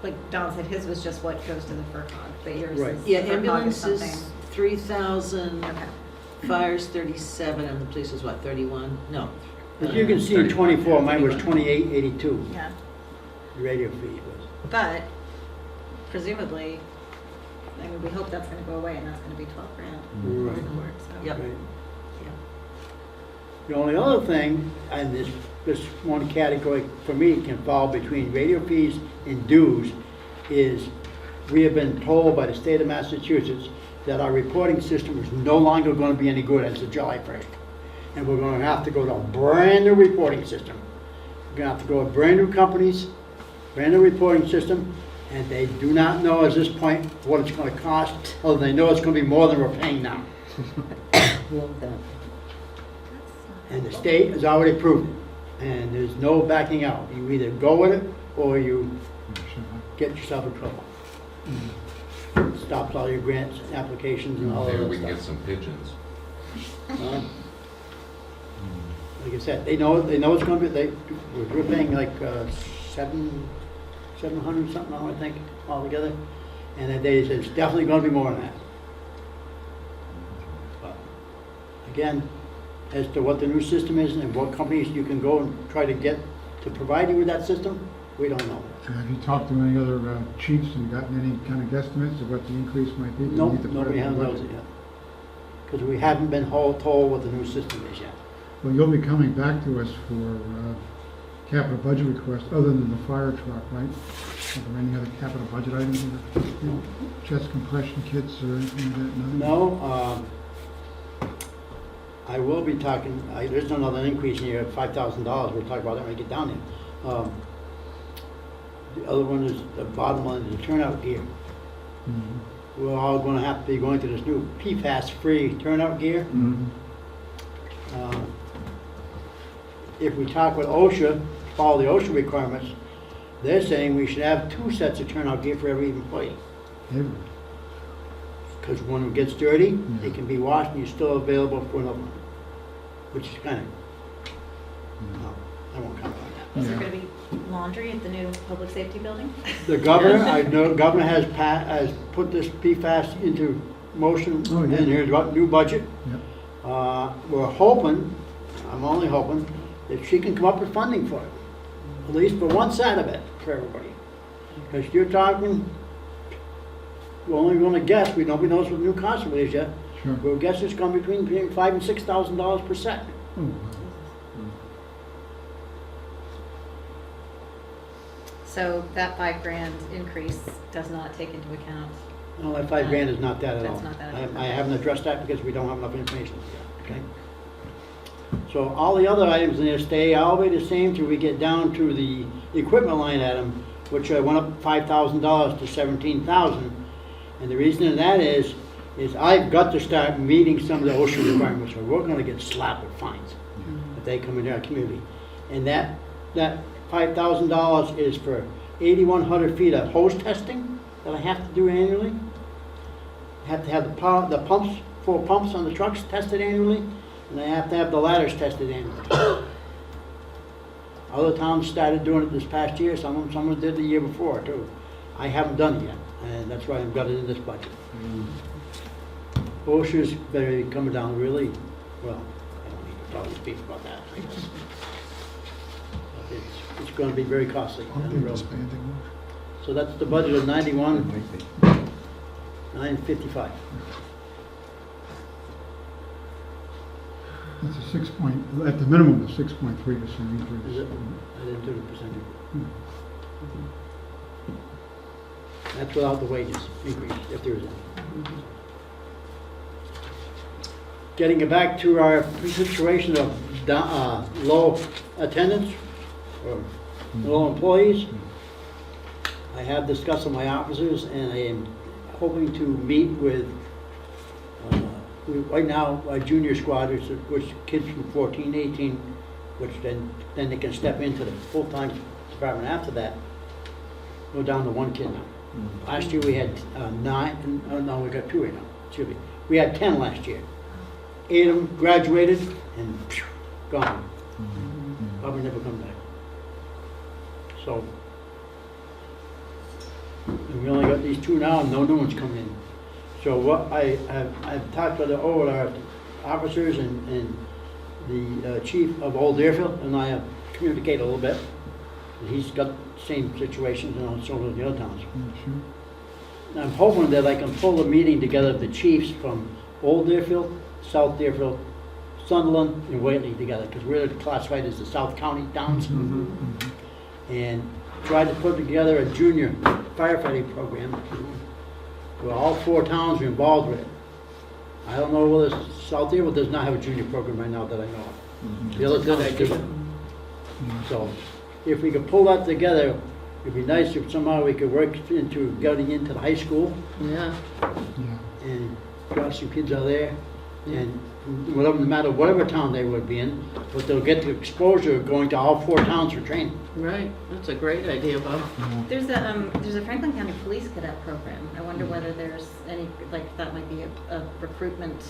like Don said, his was just what goes to the FERCog, but yours Right. is. Yeah, FERCog is ambulance something. is 3,000, Okay. fire's 37, and the police is what, 31? No. As you can see in 24, mine was 2882, Yeah, the radio fee was. but presumably, I mean, we hope that's gonna go away and that's gonna be 12 grand. Right. going forward, so. Yep. Right. Yeah. The only other thing, and this one category for me can fall between radio fees and dues, is we have been told by the state of Massachusetts that our reporting system is no longer going to be any good as of July 1st. And we're going to have to go to a brand new reporting system. We're going to have to go with brand new companies, brand new reporting system, and they do not know at this point what it's going to cost, other than they know it's going to be more than we're paying now. Love that. And the state has already approved it, and there's no backing out. You either go with it, or you get yourself in trouble. Stops all your grants, applications, and all Maybe of we that can get stuff. some pigeons. Like I said, they know it's gonna be, we're paying like 700 something now, I think, altogether. And then they said it's definitely gonna be more than that. But again, as to what the new system is and what companies you can go and try to get to provide you with that system, we don't know. So have you talked to any other chiefs and gotten any kind of guesstimates of what the increase might be? Do we Nope, need to put nobody it in has the those budget? yet. Because we haven't been told what the new system is yet. Well, you'll be coming back to us for capital budget requests, other than the fire truck, right? Are there any other capital budget items? Chest compression kits or anything like that? Nothing? No, I will be talking, there's another increase in here, $5,000, we'll talk about that when we get down there. The other one is, the bottom one is the turnout gear. Mhm. We're all gonna have to be going to this new PFAS-free turnout gear. Mhm. If we talk with OSHA, follow the OSHA requirements, they're saying we should have 2 sets of turnout gear for every employee. Hey, Because when it gets dirty, Yeah. it can be washed and you're still available for another one. Which is kind of, I won't comment on that. Is there Yeah. gonna be laundry at the new public safety building? The governor, I know, governor has put this PFAS into motion Oh, yeah. in her new budget. Yep. We're hoping, I'm only hoping, that she can come up with funding for it. At least for one side of it, for everybody. Because you're talking, we're only gonna guess, nobody knows what the new cost of it is yet. Sure. We'll guess it's gonna be between $5,000 and $6,000 per set. Oh, wow. So that 5 grand increase does not take into account, No, that $5,000 is not that at all. That's not that at all. I haven't addressed that because we don't have enough information yet, okay? So all the other items in there stay all the way the same till we get down to the equipment line item, which went up $5,000 to $17,000. And the reason of that is I've got to start meeting some of the OSHA requirements, or we're gonna get slapped with fines if they come into our community. And that $5,000 is for 8,100 feet of hose testing that I have to do annually. I have to have the pumps, 4 pumps on the trucks tested annually, and I have to have the ladders tested annually. Other towns started doing it this past year, some of them did the year before too. I haven't done it yet, and that's why I've got it in this budget. OSHA's better be coming down really, well, I don't need to probably speak about that, I guess. But it's gonna be very costly I'll down be the road. expanding more. So that's the budget of 91,955. That's a at the minimum, a 6.3% increase. Is it? I didn't do the percentage. That's without the wages increase, if there is any. Getting it back to our situation of low attendance or low employees, I have discussed with my officers, and I am hoping to meet with, right now, our junior squad, which kids from 14, 18, which then they can step into the full-time department after that, go down to 1 kid now. Last year we had 9, no, we got 2 right now, excuse me. We had 10 last year. 8 of them graduated and gone. Probably never come back. So, And we only got these two now, and no new ones coming in. So what I've talked with all our officers and the chief of Old Deerfield, and I have communicated a little bit. He's got the same situations, and so do the other towns. Yeah, sure. And I'm hoping that I can pull a meeting together of the chiefs from Old Deerfield, South Deerfield, Sunderland, and Whately together, because we're classified as the South County towns. And try to put together a junior firefighting program where all 4 towns are involved with it. I don't know whether South Deerfield does not have a junior program right now that I know of. The other towns do. So if we could pull that together, it'd be nice if somehow we could work into getting into the high school Yeah, Yeah. and draw some kids out there. And whatever, no matter whatever town they would be in, but they'll get the exposure of going to all 4 towns for training. right, that's a great idea, Bob. There's a Franklin County Police Cadet Program. I wonder whether there's any, like, that might be a recruitment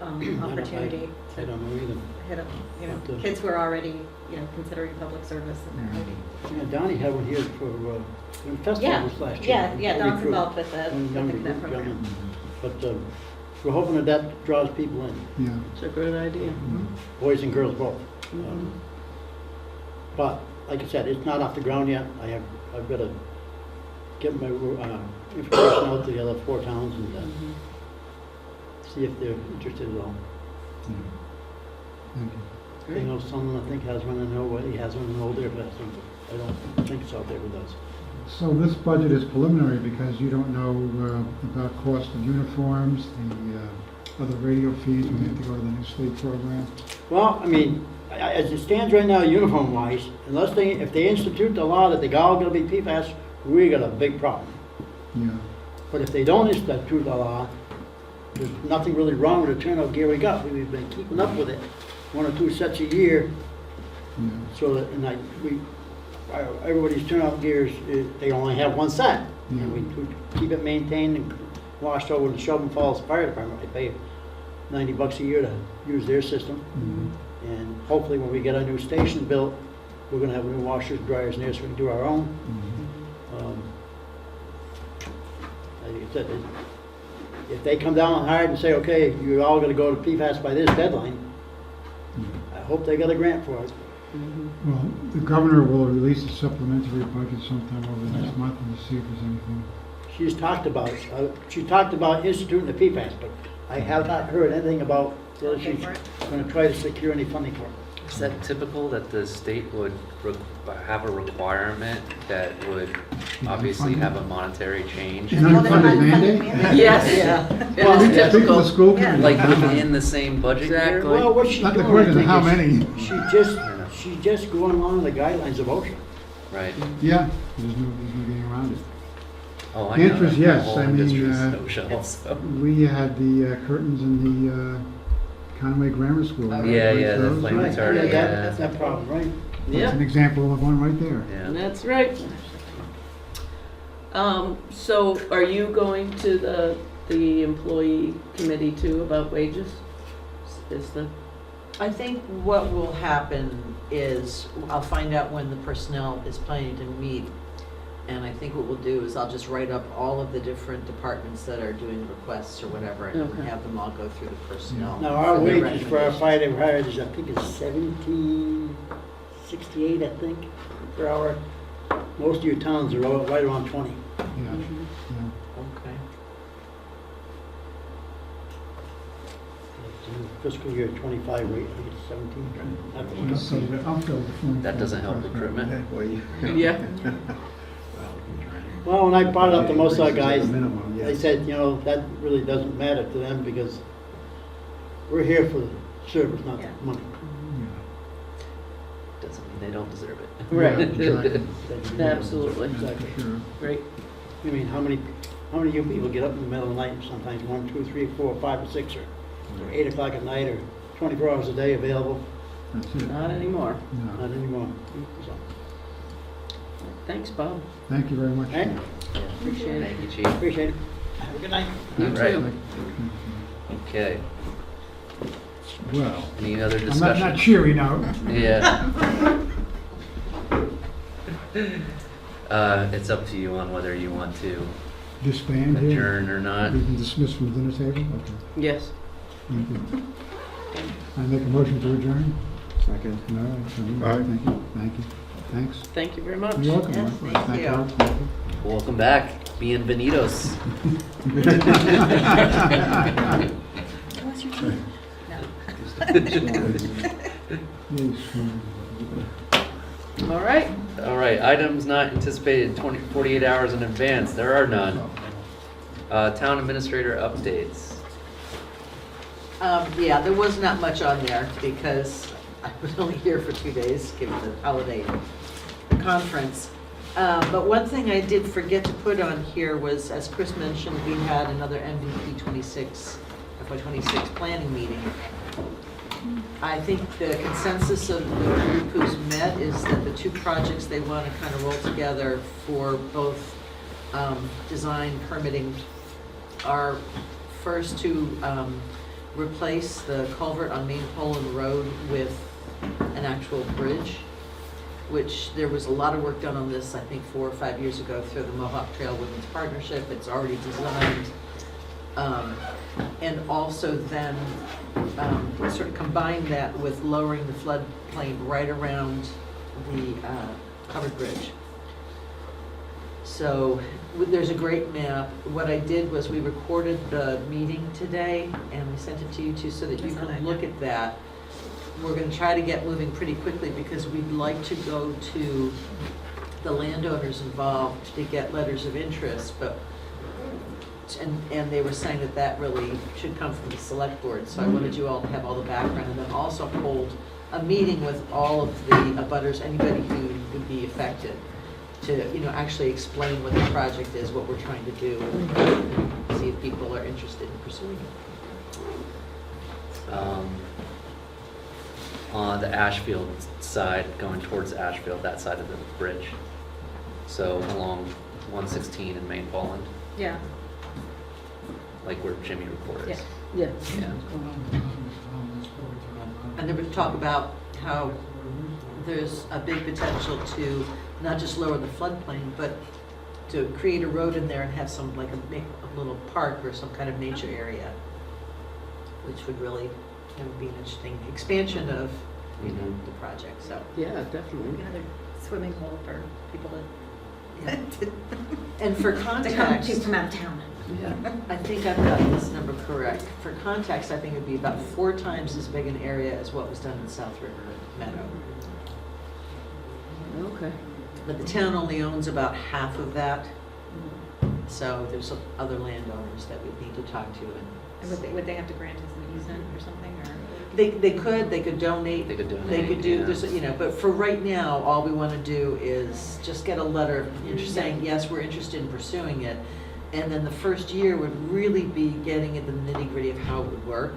opportunity I to don't know either. hit up, you know, But, kids who are already, you know, considering public service and they're maybe. Yeah, Donnie had one here for Yeah, festivals last year. yeah, Don's Recruit. involved with the Young cadet recruit, program. young. But we're hoping that that draws people in, Yeah. It's a good idea. boys and girls both. Mhm. But, like I said, it's not off the ground yet. I've got to get my information out to the other 4 towns and see if they're interested at all. Thank you. You know, someone I think has one in Norway, he has one in Old Deerfield, I don't think it's out there with us. So this budget is preliminary because you don't know about cost of uniforms, the other radio fees, we have to go to the new sleep program. Well, I mean, as it stands right now, uniform-wise, if they institute the law that they all gonna be PFAS, we got a big problem. Yeah, But if they don't institute the law, there's nothing really wrong with the turnout gear we got. We've been keeping up with it, 1 or 2 sets a year, yeah, so that, and everybody's turnout gears, they only have 1 set. Yeah. And we keep it maintained and washed over to Shelburne Falls Fire Department. They pay $90 a year to use their system. mhm, And hopefully when we get a new station built, we're gonna have new washers, dryers in there so we can do our own. mhm. Like I said, if they come down hard and say, okay, you're all gonna go to PFAS by this deadline, I hope they got a grant for it. Well, the governor will release a supplementary budget sometime over the next month and see if there's anything. She talked about instituting the PFAS, but I have not heard anything about whether she's gonna try to secure any funding for it. Is that typical that the state would have a requirement that would obviously have a monetary change? An Well, they're unfunded unfunded mandate? mandate. Yes. Yeah. It Well, is Speak to the typical. school Yeah. committee. Like how within the same budget year? Exactly. Well, what she's Not the doing, I question, think, how is many? she's just going along the guidelines of OSHA. Right. Yeah, there's no getting around it. Oh, I The know. answer is that. yes. The whole I mean, industry's uh, no show, so. We had the curtains in the Conway Grammar School. Oh, right? Yeah, Like yeah, the those, flame right? retardant, Yeah, yeah. that problem, right? That's Yeah, an example of one right there. Yeah. that's right. So are you going to the employee committee too about wages? Is the, I think what will happen is, I'll find out when the personnel is planning to meet. And I think what we'll do is I'll just write up all of the different departments that are doing requests or whatever, and Okay. have them all go through the personnel. Now, our for their wages for our recommendations. fighting hires, I think it's 17.68, I think, per hour. Most of your towns are right around 20. Yeah, yeah. Okay. Fiscal year 25 rate, I think it's 17. I have to look up. I'll fill the form. That doesn't help recruitment. yeah, Well, when I brought it up to most of our guys, Minimum, they yes. said, you know, that really doesn't matter to them because we're here for the service, not the Yeah. money. Doesn't mean they don't deserve it. right. Exactly. Absolutely. Exactly. Sure. Great. I mean, how many of you people get up in the middle of the night, sometimes 1, 2, 3, 4, 5, or 6, or 8 o'clock at night, or 24 hours a day available? That's it. Not anymore. No. Not anymore. So, Thanks, Bob. Thank you very much. Right. Appreciate it. Thank you, Chief. Appreciate it. Have a good night. You All right. too. Okay. Well, Any other I'm discussion? not cheery now. Yeah. It's up to you on whether you want to disband here? adjourn or not. We've been dismissed from the dinner table? Okay, Yes. thank you. I make a motion to adjourn? Second. All right, thank you, thank you, thanks. Thank you very much. You're welcome. Yes, Likewise. thank you. Thank you. Welcome back. Bienvenidos. What's your team? No. All right. All right, items not anticipated 48 hours in advance. There are none. Town administrator updates. Yeah, there was not much on there because I was only here for 2 days, given the holiday conference. But one thing I did forget to put on here was, as Chris mentioned, we had another MVP 26, FY26 planning meeting. I think the consensus of the group who's met is that the two projects they want to kind of roll together for both design permitting are first to replace the culvert on Main Poland Road with an actual bridge, which there was a lot of work done on this, I think 4 or 5 years ago through the Mohawk Trail Women's Partnership. It's already designed. And also then sort of combine that with lowering the floodplain right around the covered bridge. So there's a great map. What I did was we recorded the meeting today and we sent it to you too so that you can look at that. We're going to try to get moving pretty quickly because we'd like to go to the landowners involved to get letters of interest, but and they were saying that that really should come from the select board. So I wanted you all to have all the background and then also hold a meeting with all of the abutters, anybody who would be affected, to actually explain what the project is, what we're trying to do, and see if people are interested in pursuing it. On the Ashfield side, going towards Ashfield, that side of the bridge. So along 116 in Main Poland, Yeah, like where Jimmy Report is. yeah. Yeah. Yeah. And there was talk about how there's a big potential to not just lower the floodplain, but to create a road in there and have some, make a little park or some kind of nature area, which would really be an interesting expansion of Mhm. the project. So, Yeah, definitely. Another swimming hole for people yeah. And for to come context, from out of town. Yeah. I think I've got this number correct. For context, I think it'd be about 4 times as big an area as what was done in South River Meadow. Okay. But the town only owns about half of that, so there's other landowners that we'd need to talk to. And would they have to grant us an easement or something, or? They could donate. They could donate, They could do, yeah. there's, but for right now, all we want to do is just get a letter saying, yes, we're interested in pursuing it. And then the first year would really be getting at the nitty-gritty of how it would work.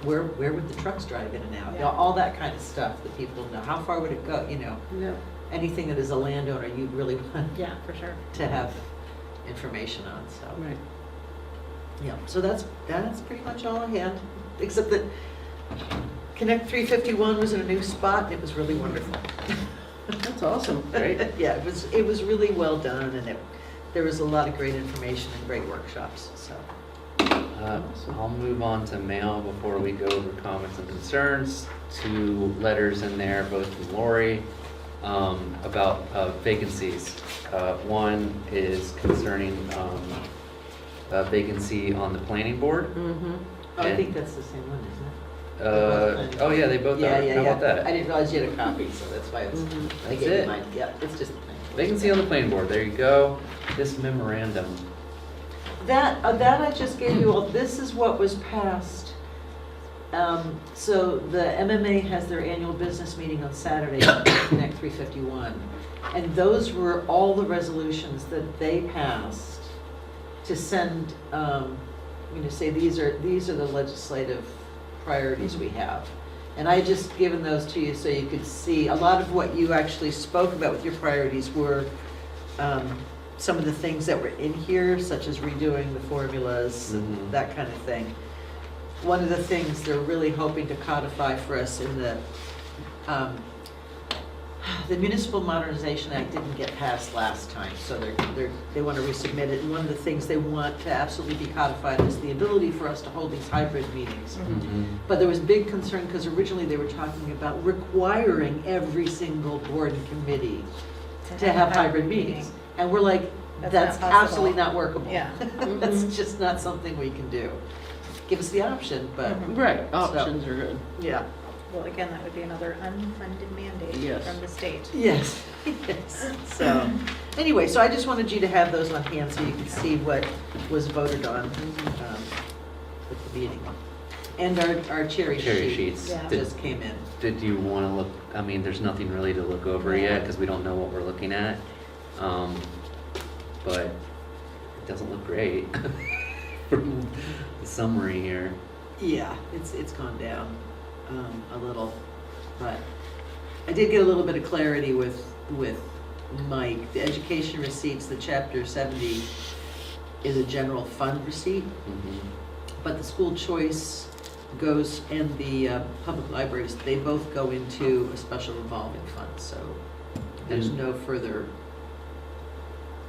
Where would the trucks drive in and out? Yeah. All that kind of stuff that people know. How far would it go, Yeah. Anything that is a landowner, you'd really want Yeah, for sure. to have information on, so. Right. Yeah, so that's pretty much all I had, except that Connect 351 was in a new spot, and it was really wonderful. That's awesome. Great. Yeah, it was really well done, and there was a lot of great information and great workshops, so. I'll move on to mail before we go over comments and concerns. 2 letters in there, both from Lori, about vacancies. One is concerning a vacancy on the planning board. Mm-hmm. Oh, I And- think that's the same one, isn't it? Oh yeah, they both Yeah, are. yeah, How about yeah. I that? didn't realize you had a copy, so that's why I That's gave you it. mine. Yeah, it's just a thing. Vacancy on the planning board, there you go. This memorandum. That I just gave you all, this is what was passed. So the MMA has their annual business meeting on Saturday, Connect 351. And those were all the resolutions that they passed to send, say these are the legislative priorities we have. And I just given those to you so you could see, a lot of what you actually spoke about with your priorities were some of the things that were in here, such as redoing the formulas, Mhm. that kind of thing. One of the things they're really hoping to codify for us in the the Municipal Modernization Act didn't get passed last time, so they want to resubmit it. And one of the things they want to absolutely be codified is the ability for us to hold these hybrid meetings. But there was big concern because originally they were talking about requiring every single board and committee to have hybrid meetings. And we're like, That's that's not possible. absolutely not workable. Yeah. That's just not something we can do. Give us the option, but, Mhm. Right, options are good. yeah. Well, again, that would be another unfunded mandate Yes. from the state. Yes, yes. So, anyway, so I just wanted you to have those on hand so you could see what was voted on at the meeting. And our cherry Cherry sheet sheets. Yeah. just came in. Did you want to look, I mean, there's nothing really to look over Yeah. yet because we don't know what we're looking at. But it doesn't look great from the summary here. Yeah, it's gone down a little, but I did get a little bit of clarity with Mike. The education receipts, the chapter 70 is a general fund receipt, Mhm. but the school choice goes, and the public libraries, they both go into a special revolving fund, so there's And- no further,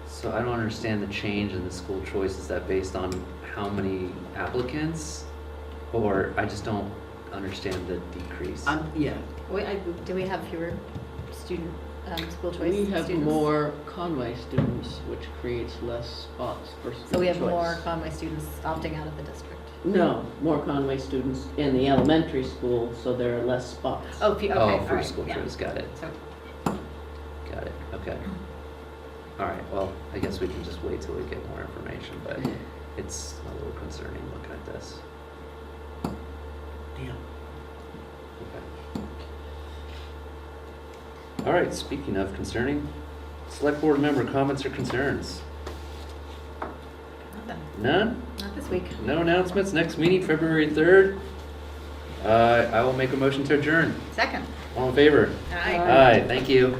So I don't understand the change in the school choice. Is that based on how many applicants? Or I just don't understand the decrease. yeah. Do we have fewer student, school choice We students? have more Conway students, which creates less spots for school choice. So we have more Conway students opting out of the district? No, more Conway students in the elementary school, so there are less spots. Oh, okay, Oh, all for right, school yeah. choice, got it, So, got it, okay. All right, well, I guess we can just wait till we get more information, but it's a little concerning looking at this. Yeah. Okay. All right, speaking of concerning, select board member comments or concerns? nothing, None? not this week. No announcements, next meeting, February 3rd. I will make a motion to adjourn. Second. All in favor? Aye. Aye, thank you.